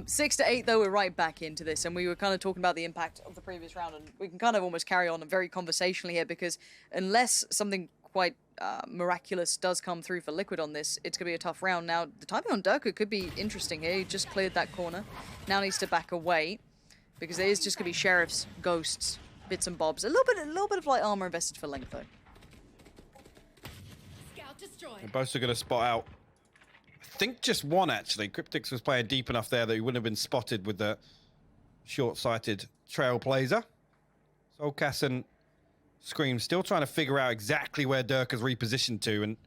6 to 8 though, we're right back into this, and we were kind of talking about the impact of the previous round, and we can kind of almost carry on very conversationally here, because unless something quite miraculous does come through for Liquid on this, it's going to be a tough round. Now, the timing on Durka could be interesting here. He just cleared that corner. Now needs to back away because there is just going to be sheriffs, ghosts, bits and bobs. A little bit of light armor invested for Link, though. Scout destroyed. They're both are going to spot out. I think just one, actually. Cryptix was playing deep enough there that he wouldn't have been spotted with the short-sighted Trailblazer. Solkas and Scream still trying to figure out exactly where Durka's repositioned to and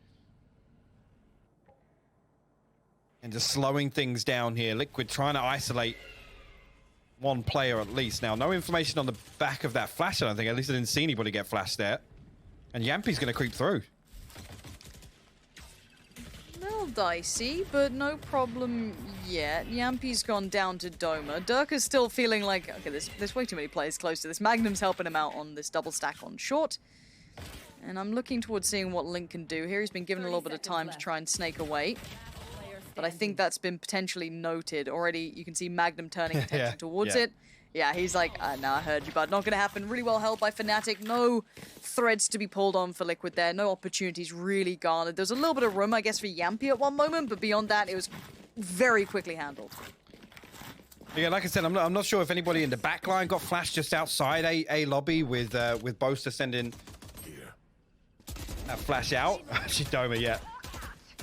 just slowing things down here. Liquid trying to isolate one player at least. Now, no information on the back of that flash, I don't think. At least I didn't see anybody get flashed there. And Yampi's going to creep through. A little dicey, but no problem yet. Yampi's gone down to Doma. Durka's still feeling like, okay, there's way too many players close to this. Magnum's helping him out on this double stack on short. And I'm looking towards seeing what Link can do here. He's been given a little bit of time to try and snake away. But I think that's been potentially noted. Already, you can see Magnum turning attention towards it. Yeah, he's like, no, I heard you, bud. Not going to happen. Really well held by FNATIC. No threads to be pulled on for Liquid there. No opportunities really garnered. There's a little bit of room, I guess, for Yampi at one moment, but beyond that, it was very quickly handled. Yeah, like I said, I'm not sure if anybody in the back line got flashed just outside a lobby with Boaster sending that flash out. Actually, Doma, yeah.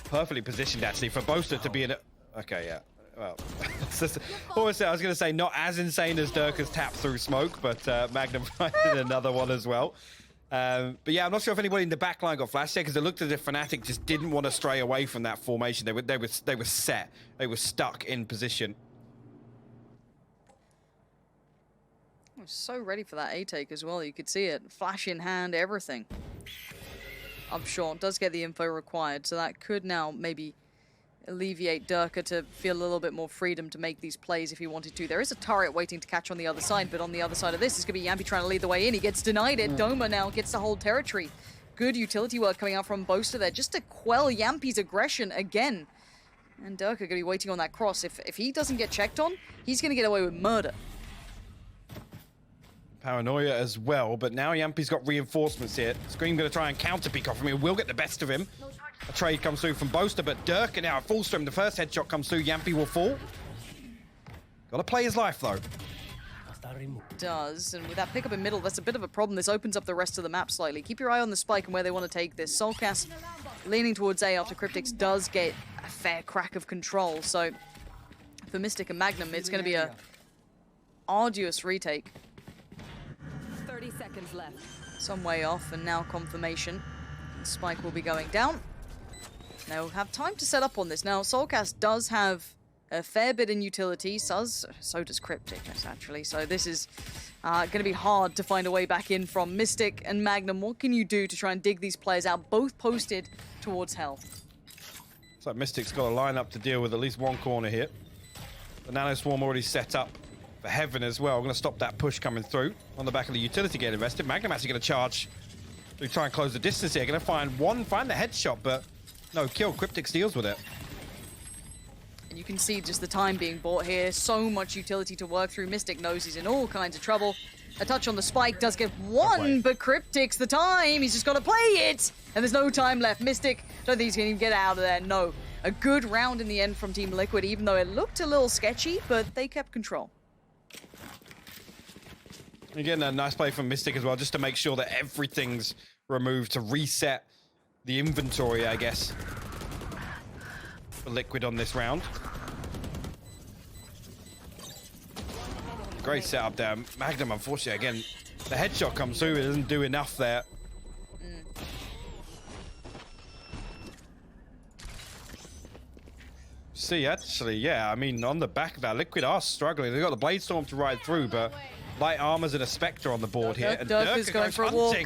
Perfectly positioned, actually, for Boaster to be in a... Okay, yeah. Well, obviously, I was going to say not as insane as Durka's tap through smoke, but Magnum finding another one as well. But yeah, I'm not sure if anybody in the back line got flashed there because it looked as if FNATIC just didn't want to stray away from that formation. They were set. They were stuck in position. I was so ready for that A-take as well. You could see it. Flash in hand, everything. Up short. Does get the info required, so that could now maybe alleviate Durka to feel a little bit more freedom to make these plays if he wanted to. There is a turret waiting to catch on the other side, but on the other side of this is going to be Yampi trying to lead the way in. He gets denied it. Doma now gets to hold territory. Good utility work coming out from Boaster there, just to quell Yampi's aggression again. And Durka going to be waiting on that cross. If he doesn't get checked on, he's going to get away with murder. Paranoia as well, but now Yampi's got reinforcements here. Scream going to try and counter peek off him. He will get the best of him. A trade comes through from Boaster, but Durka now at full stream. The first headshot comes through. Yampi will fall. Got to play his life, though. Does, and with that pickup in middle, that's a bit of a problem. This opens up the rest of the map slightly. Keep your eye on the spike and where they want to take this. Solkas leaning towards A after Cryptix does get a fair crack of control. So for Mystic and Magnum, it's going to be a arduous retake. 30 seconds left. Some way off, and now confirmation. The spike will be going down. They'll have time to set up on this. Now, Solkas does have a fair bit in utility. So does Cryptix, actually. So this is going to be hard to find a way back in from Mystic and Magnum. What can you do to try and dig these players out? Both posted towards hell. Looks like Mystic's got a lineup to deal with at least one corner here. The Nano Swarm already set up for Heaven as well. I'm going to stop that push coming through on the back of the utility getting invested. Magnum actually going to charge to try and close the distance here. Going to find the headshot, but no kill. Cryptix deals with it. And you can see just the time being bought here. So much utility to work through. Mystic knows he's in all kinds of trouble. A touch on the spike does get one, but Cryptix the time. He's just got to play it. And there's no time left. Mystic, don't think he's going to even get out of there. No. A good round in the end from Team Liquid, even though it looked a little sketchy, but they kept control. Again, a nice play from Mystic as well, just to make sure that everything's removed to reset the inventory, I guess, for Liquid on this round. Great setup there. Magnum, unfortunately, again, the headshot comes through. It doesn't do enough there. See, actually, yeah, I mean, on the back of that, Liquid are struggling. They've got the Blade Storm to ride through, but light armors and a Spectre on the board here. And Durka's going for a walk.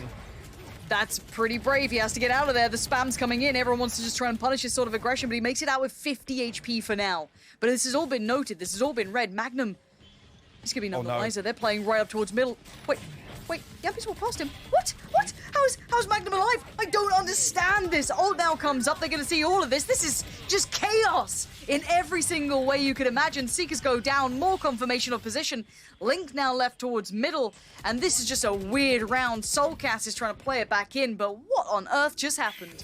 That's pretty brave. He has to get out of there. The spam's coming in. Everyone wants to just try and punish this sort of aggression, but he makes it out with 50 HP for now. But this has all been noted. This has all been read. Magnum, he's going to be none the wiser. They're playing right up towards middle. Wait, Yampi's walked past him. What? How's Magnum alive? I don't understand this. Ult now comes up. They're going to see all of this. This is just chaos in every single way you could imagine. Seekers go down. More confirmation of position. Link now left towards middle. And this is just a weird round. Soulcast is trying to play it back in. But what on earth just happened?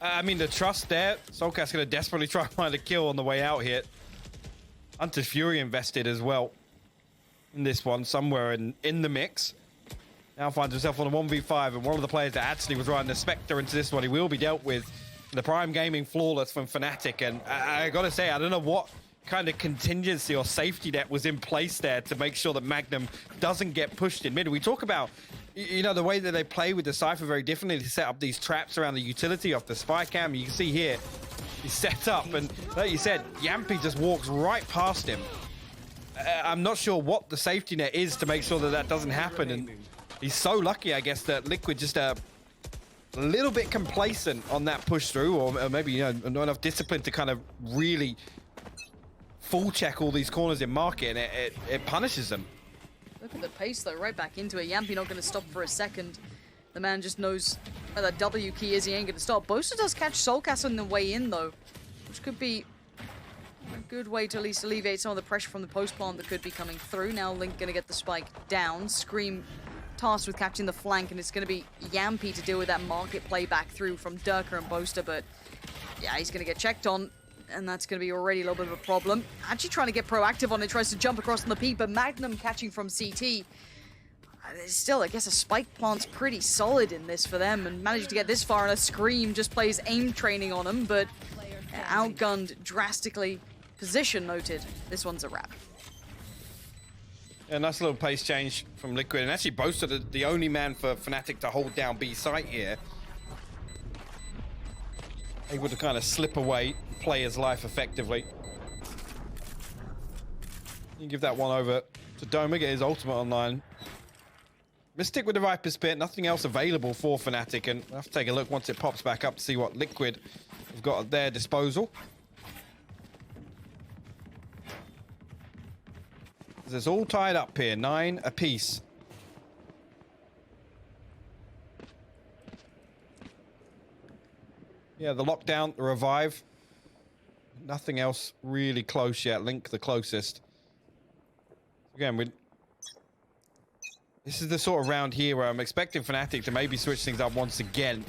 I mean, the trust there. Soulcast going to desperately try and find a kill on the way out here. Hunter's Fury invested as well in this one, somewhere in the mix. Now finds himself on a 1v5, and one of the players that actually was riding the Spectre into this one, he will be dealt with. The Prime Gaming Flawless from FNATIC, and I gotta say, I don't know what kind of contingency or safety net was in place there to make sure that Magnum doesn't get pushed in mid. We talk about, you know, the way that they play with the Cypher very differently to set up these traps around the utility off the spy cam. You can see here, he's set up, and like you said, Yampy just walks right past him. I'm not sure what the safety net is to make sure that that doesn't happen, and he's so lucky, I guess, that Liquid just a little bit complacent on that push through, or maybe, you know, not enough discipline to kind of really full check all these corners in market, and it punishes them. Look at the pace, though, right back into it. Yampy not going to stop for a second. The man just knows where that W key is. He ain't going to stop. Boaster does catch Soulcast on the way in, though, which could be a good way to at least alleviate some of the pressure from the post plant that could be coming through. Now Link going to get the spike down. Scream tasked with catching the flank, and it's going to be Yampy to deal with that market play back through from Durka and Boaster, but yeah, he's going to get checked on, and that's going to be already a little bit of a problem. Actually trying to get proactive on it, tries to jump across on the peak, but Magnum catching from CT. Still, I guess a spike plant's pretty solid in this for them, and managing to get this far, and a Scream just plays aim training on him, but outgunned drastically. Position noted. This one's a wrap. Yeah, nice little pace change from Liquid, and actually Boaster the only man for FNATIC to hold down B site here. Able to kind of slip away, play his life effectively. You can give that one over to Doma, get his ultimate online. Mystic with the Viper's Pit, nothing else available for FNATIC, and we'll have to take a look once it pops back up to see what Liquid have got at their disposal. It's all tied up here, 9 apiece. Yeah, the lockdown, the revive. Nothing else really close yet. Link the closest. Again, this is the sort of round here where I'm expecting FNATIC to maybe switch things up once again.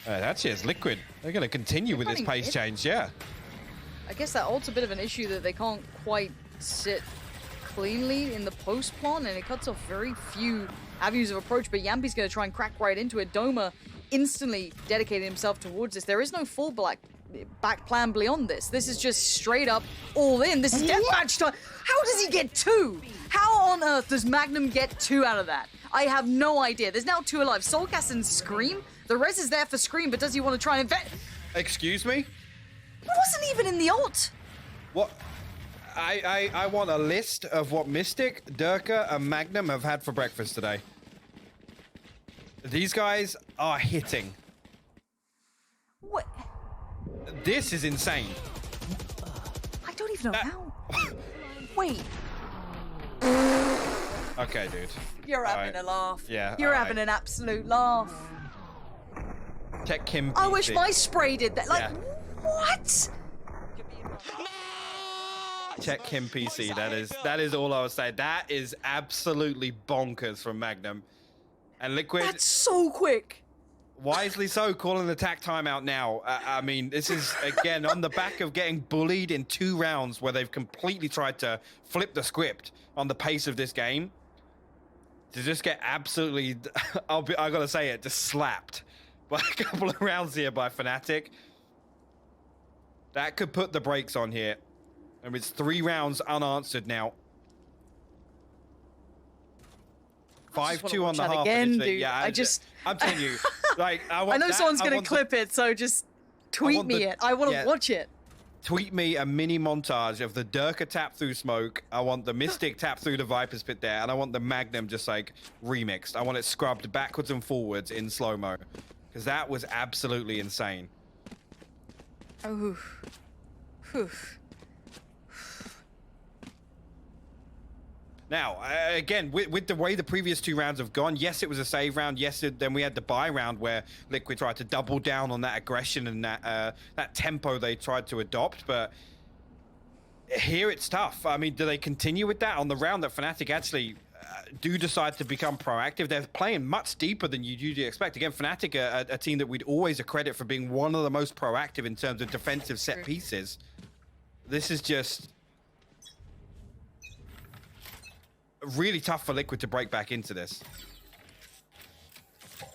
Actually, it's Liquid. They're going to continue with this pace change, yeah. I guess that ult's a bit of an issue that they can't quite sit cleanly in the post plant, and it cuts off very few avenues of approach, but Yampy's going to try and crack right into it. Doma instantly dedicated himself towards this. There is no full back plan beyond this. This is just straight up all in. This is deathmatch time. How does he get 2? How on earth does Magnum get 2 out of that? I have no idea. There's now 2 alive. Soulcast and Scream. The res is there for Scream, but does he want to try and invent? Excuse me? He wasn't even in the ult. What? I want a list of what Mystic, Durka, and Magnum have had for breakfast today. These guys are hitting. What? This is insane. I don't even know how. Wait. Okay, dude. You're having a laugh. Yeah. You're having an absolute laugh. Check Kim. I wish my spray did that. Like, what? Check Kim PC. That is all I was saying. That is absolutely bonkers from Magnum. And Liquid. That's so quick. Wisely so, calling the attack timeout now. I mean, this is, again, on the back of getting bullied in 2 rounds where they've completely tried to flip the script on the pace of this game. To just get absolutely, I gotta say it, just slapped by a couple of rounds here by FNATIC. That could put the brakes on here. And it's 3 rounds unanswered now. 5-2 on the half. Again, dude. Yeah, I'm telling you, like, I know someone's gonna clip it, so just tweet me it. I want to watch it. Tweet me a mini montage of the Durka tap through smoke. I want the Mystic tap through the Viper's Pit there, and I want the Magnum just like remixed. I want it scrubbed backwards and forwards in slow-mo, because that was absolutely insane. Oh. Whew. Now, again, with the way the previous 2 rounds have gone, yes, it was a save round. Yes, then we had the buy round where Liquid tried to double down on that aggression and that tempo they tried to adopt. But here it's tough. I mean, do they continue with that on the round that FNATIC actually do decide to become proactive? They're playing much deeper than you'd usually expect. Again, FNATIC, a team that we'd always accredit for being one of the most proactive in terms of defensive set pieces. This is just really tough for Liquid to break back into this.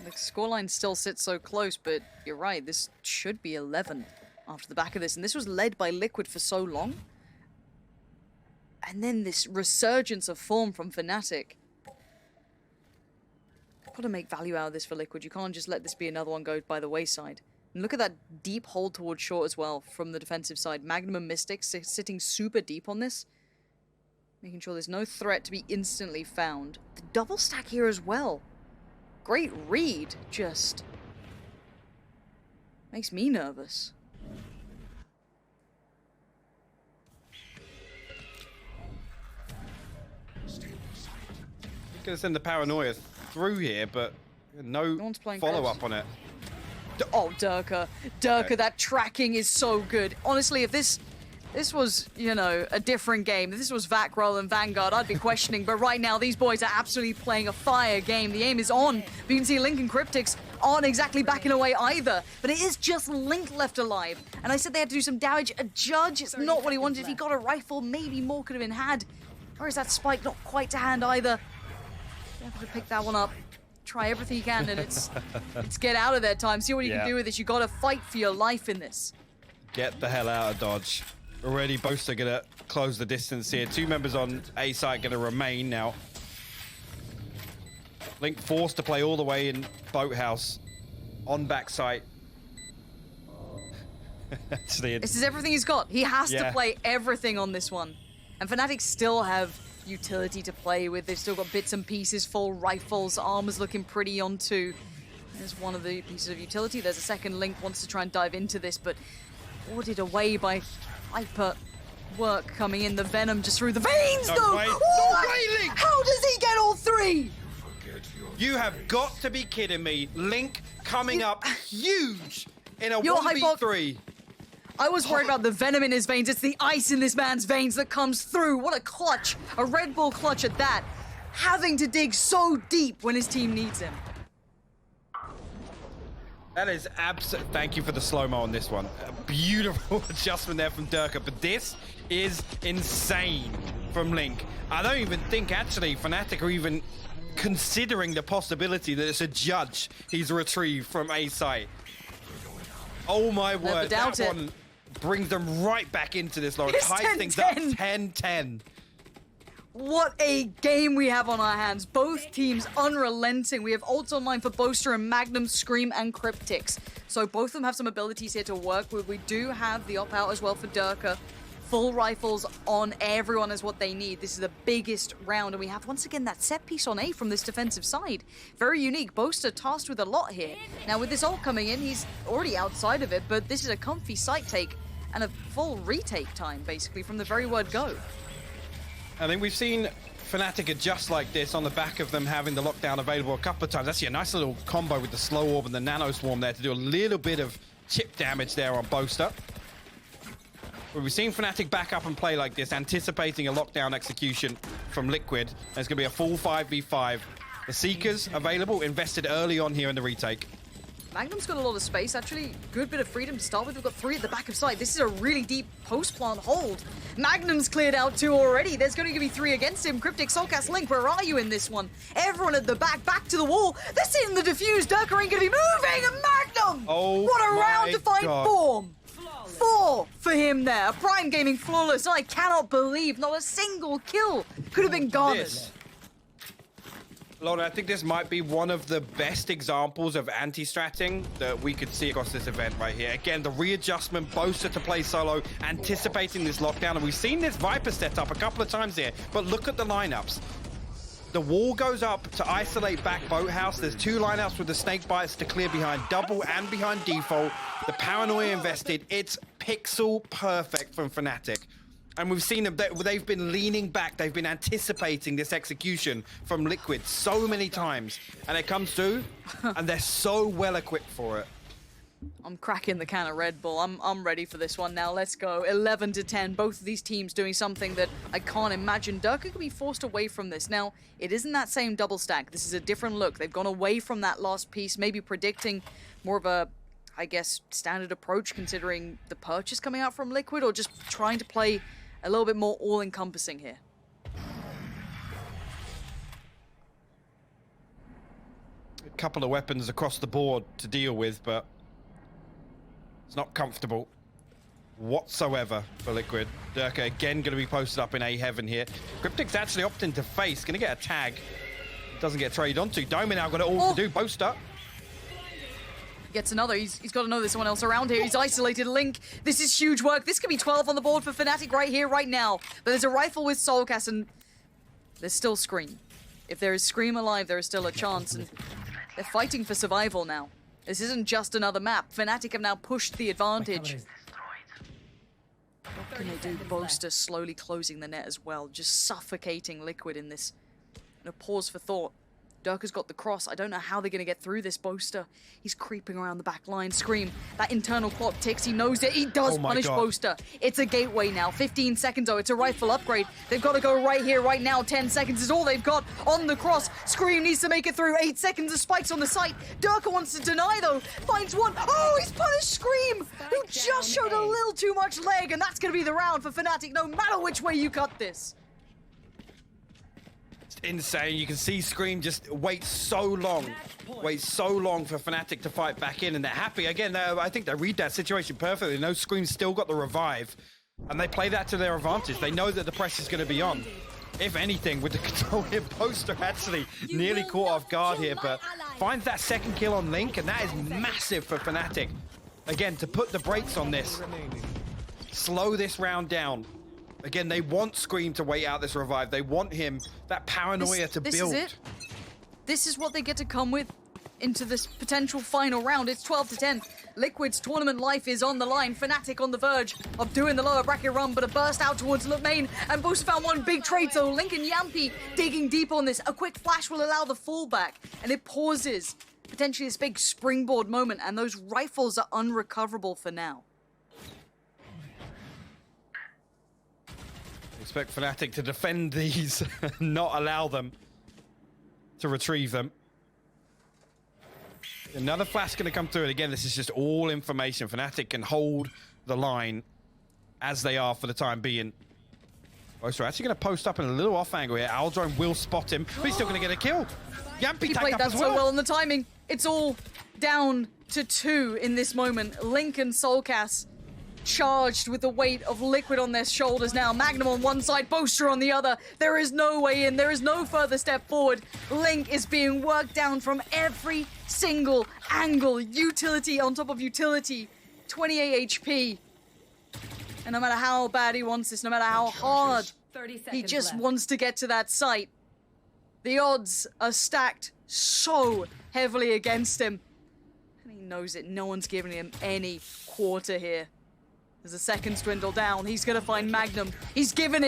The scoreline still sits so close, but you're right, this should be 11 after the back of this. And this was led by Liquid for so long. And then this resurgence of form from FNATIC. Got to make value out of this for Liquid. You can't just let this be another one go by the wayside. And look at that deep hold towards short as well from the defensive side. Magnum and Mystic sitting super deep on this. Making sure there's no threat to be instantly found. The double stack here as well. Great read, just makes me nervous. Could have sent the paranoia through here, but no follow-up on it. Oh, Durka. Durka, that tracking is so good. Honestly, if this was, you know, a different game, if this was Vakral and Vanguard, I'd be questioning. But right now, these boys are absolutely playing a fire game. The aim is on. But you can see Link and Cryptics aren't exactly backing away either. But it is just Link left alive. And I said they had to do some damage. A Judge, it's not what he wanted. He got a rifle. Maybe more could have been had. Or is that Spike not quite to hand either? You have to pick that one up. Try everything you can, and it's get out of there time. See what you can do with this. You got to fight for your life in this. Get the hell out of Dodge. Already, both are going to close the distance here. 2 members on A site going to remain now. Link forced to play all the way in Boathouse on back site. This is everything he's got. He has to play everything on this one. And FNATIC still have utility to play with. They've still got bits and pieces, full rifles, armor's looking pretty on 2. There's one of the pieces of utility. There's a second. Link wants to try and dive into this, but ordered away by Hyper work coming in. The Venom just through the veins, though! No way, Link! How does he get all 3? You have got to be kidding me. Link coming up huge in a 1v3. I was worried about the Venom in his veins. It's the ice in this man's veins that comes through. What a clutch. A Red Bull clutch at that. Having to dig so deep when his team needs him. That is absolute. Thank you for the slow-mo on this one. A beautiful adjustment there from Durka, but this is insane from Link. I don't even think, actually, FNATIC are even considering the possibility that it's a Judge he's retrieved from A site. Oh my word, that one brings them right back into this, Laura. Ties things up 10-10. What a game we have on our hands. Both teams unrelenting. We have ults online for Boaster and Magnum, Scream, and Cryptics. So both of them have some abilities here to work with. We do have the op-out as well for Durka. Full rifles on everyone is what they need. This is the biggest round, and we have once again that set piece on A from this defensive side. Very unique. Boaster tasked with a lot here. Now with this ult coming in, he's already outside of it, but this is a comfy site take and a full retake time, basically, from the very word go. I think we've seen FNATIC adjust like this on the back of them having the lockdown available a couple of times. Actually, a nice little combo with the slow orb and the nano swarm there to do a little bit of chip damage there on Boaster. But we've seen FNATIC back up and play like this, anticipating a lockdown execution from Liquid. There's going to be a full 5v5. The Seekers available, invested early on here in the retake. Magnum's got a lot of space, actually. Good bit of freedom to start with. We've got 3 at the back of site. This is a really deep post-plant hold. Magnum's cleared out 2 already. There's going to be 3 against him. Cryptic, Soulcast, Link, where are you in this one? Everyone at the back to the wall. They're seeing the defuse. Durka ain't going to be moving, and Magnum! Oh, what a round to find God. form! 4 for him there. Prime Gaming flawless. I cannot believe not a single kill could have been garnered. Lord, I think this might be one of the best examples of anti-stratting that we could see across this event right here. Again, the readjustment, Boaster to play solo, anticipating this lockdown. And we've seen this Viper set up a couple of times here, but look at the lineups. The wall goes up to isolate back Boathouse. There's 2 lineups with the snake bites to clear behind double and behind default. The paranoia invested. It's pixel perfect from FNATIC. And we've seen them, they've been leaning back, they've been anticipating this execution from Liquid so many times. And it comes through, and they're so well equipped for it. I'm cracking the can of Red Bull. I'm ready for this one now. Let's go. 11 to 10. Both of these teams doing something that I can't imagine. Durka could be forced away from this. Now, it isn't that same double stack. This is a different look. They've gone away from that last piece, maybe predicting more of a, I guess, standard approach considering the purchase coming out from Liquid, or just trying to play a little bit more all-encompassing here. A couple of weapons across the board to deal with, but it's not comfortable whatsoever for Liquid. Durka again going to be posted up in A heaven here. Cryptic's actually opting to face, going to get a tag. Doesn't get traded onto. Doma now got it all to do. Boast up. Gets another. He's got to know there's someone else around here. He's isolated Link. This is huge work. This could be 12 on the board for FNATIC right here, right now. But there's a rifle with Soulcast, and there's still Scream. If there is Scream alive, there is still a chance, and they're fighting for survival now. This isn't just another map. FNATIC have now pushed the advantage. What can they do? Boaster slowly closing the net as well, just suffocating Liquid in this. And a pause for thought. Durka's got the cross. I don't know how they're going to get through this Boaster. He's creeping around the back line. Scream. That internal clock ticks. He knows it. He does punish Boaster. It's a gateway now. 15 seconds, though. It's a rifle upgrade. They've got to go right here, right now. 10 seconds is all they've got on the cross. Scream needs to make it through. 8 seconds of spikes on the site. Durka wants to deny, though. Finds one. Oh, he's punished Scream, who just showed a little too much leg, and that's going to be the round for FNATIC, no matter which way you cut this. Insane. You can see Scream just wait so long for FNATIC to fight back in, and they're happy. Again, I think they read that situation perfectly. They know Scream's still got the revive, and they play that to their advantage. They know that the pressure's going to be on. If anything, with the control here, Boaster actually nearly caught off guard here, but finds that second kill on Link, and that is massive for FNATIC. Again, to put the brakes on this, slow this round down. Again, they want Scream to wait out this revive. They want him, that paranoia to build. This is it. This is what they get to come with into this potential final round. It's 12 to 10. Liquid's tournament life is on the line. FNATIC on the verge of doing the lower bracket run, but a burst out towards main. And Boaster found one big trade, so Link and Yampi digging deep on this. A quick flash will allow the fallback, and it pauses potentially this big springboard moment, and those rifles are unrecoverable for now. Expect FNATIC to defend these, not allow them to retrieve them. Another flash going to come through, and again, this is just all information. FNATIC can hold the line as they are for the time being. Boaster actually going to post up in a little off angle here. Aldrone will spot him, but he's still going to get a kill. Yampi He played up that as so well. well on the timing. It's all down to 2 in this moment. Link and Soulcast charged with the weight of Liquid on their shoulders now. Magnum on one side, Boaster on the other. There is no way in. There is no further step forward. Link is being worked down from every single angle. Utility on top of utility. 28 HP. And no matter how bad he wants this, no matter how hard 30 seconds he just left. wants to get to that site, the odds are stacked so heavily against him. And he knows it. No one's giving him any quarter here. As the seconds dwindle down, he's going to find Magnum. He's given it.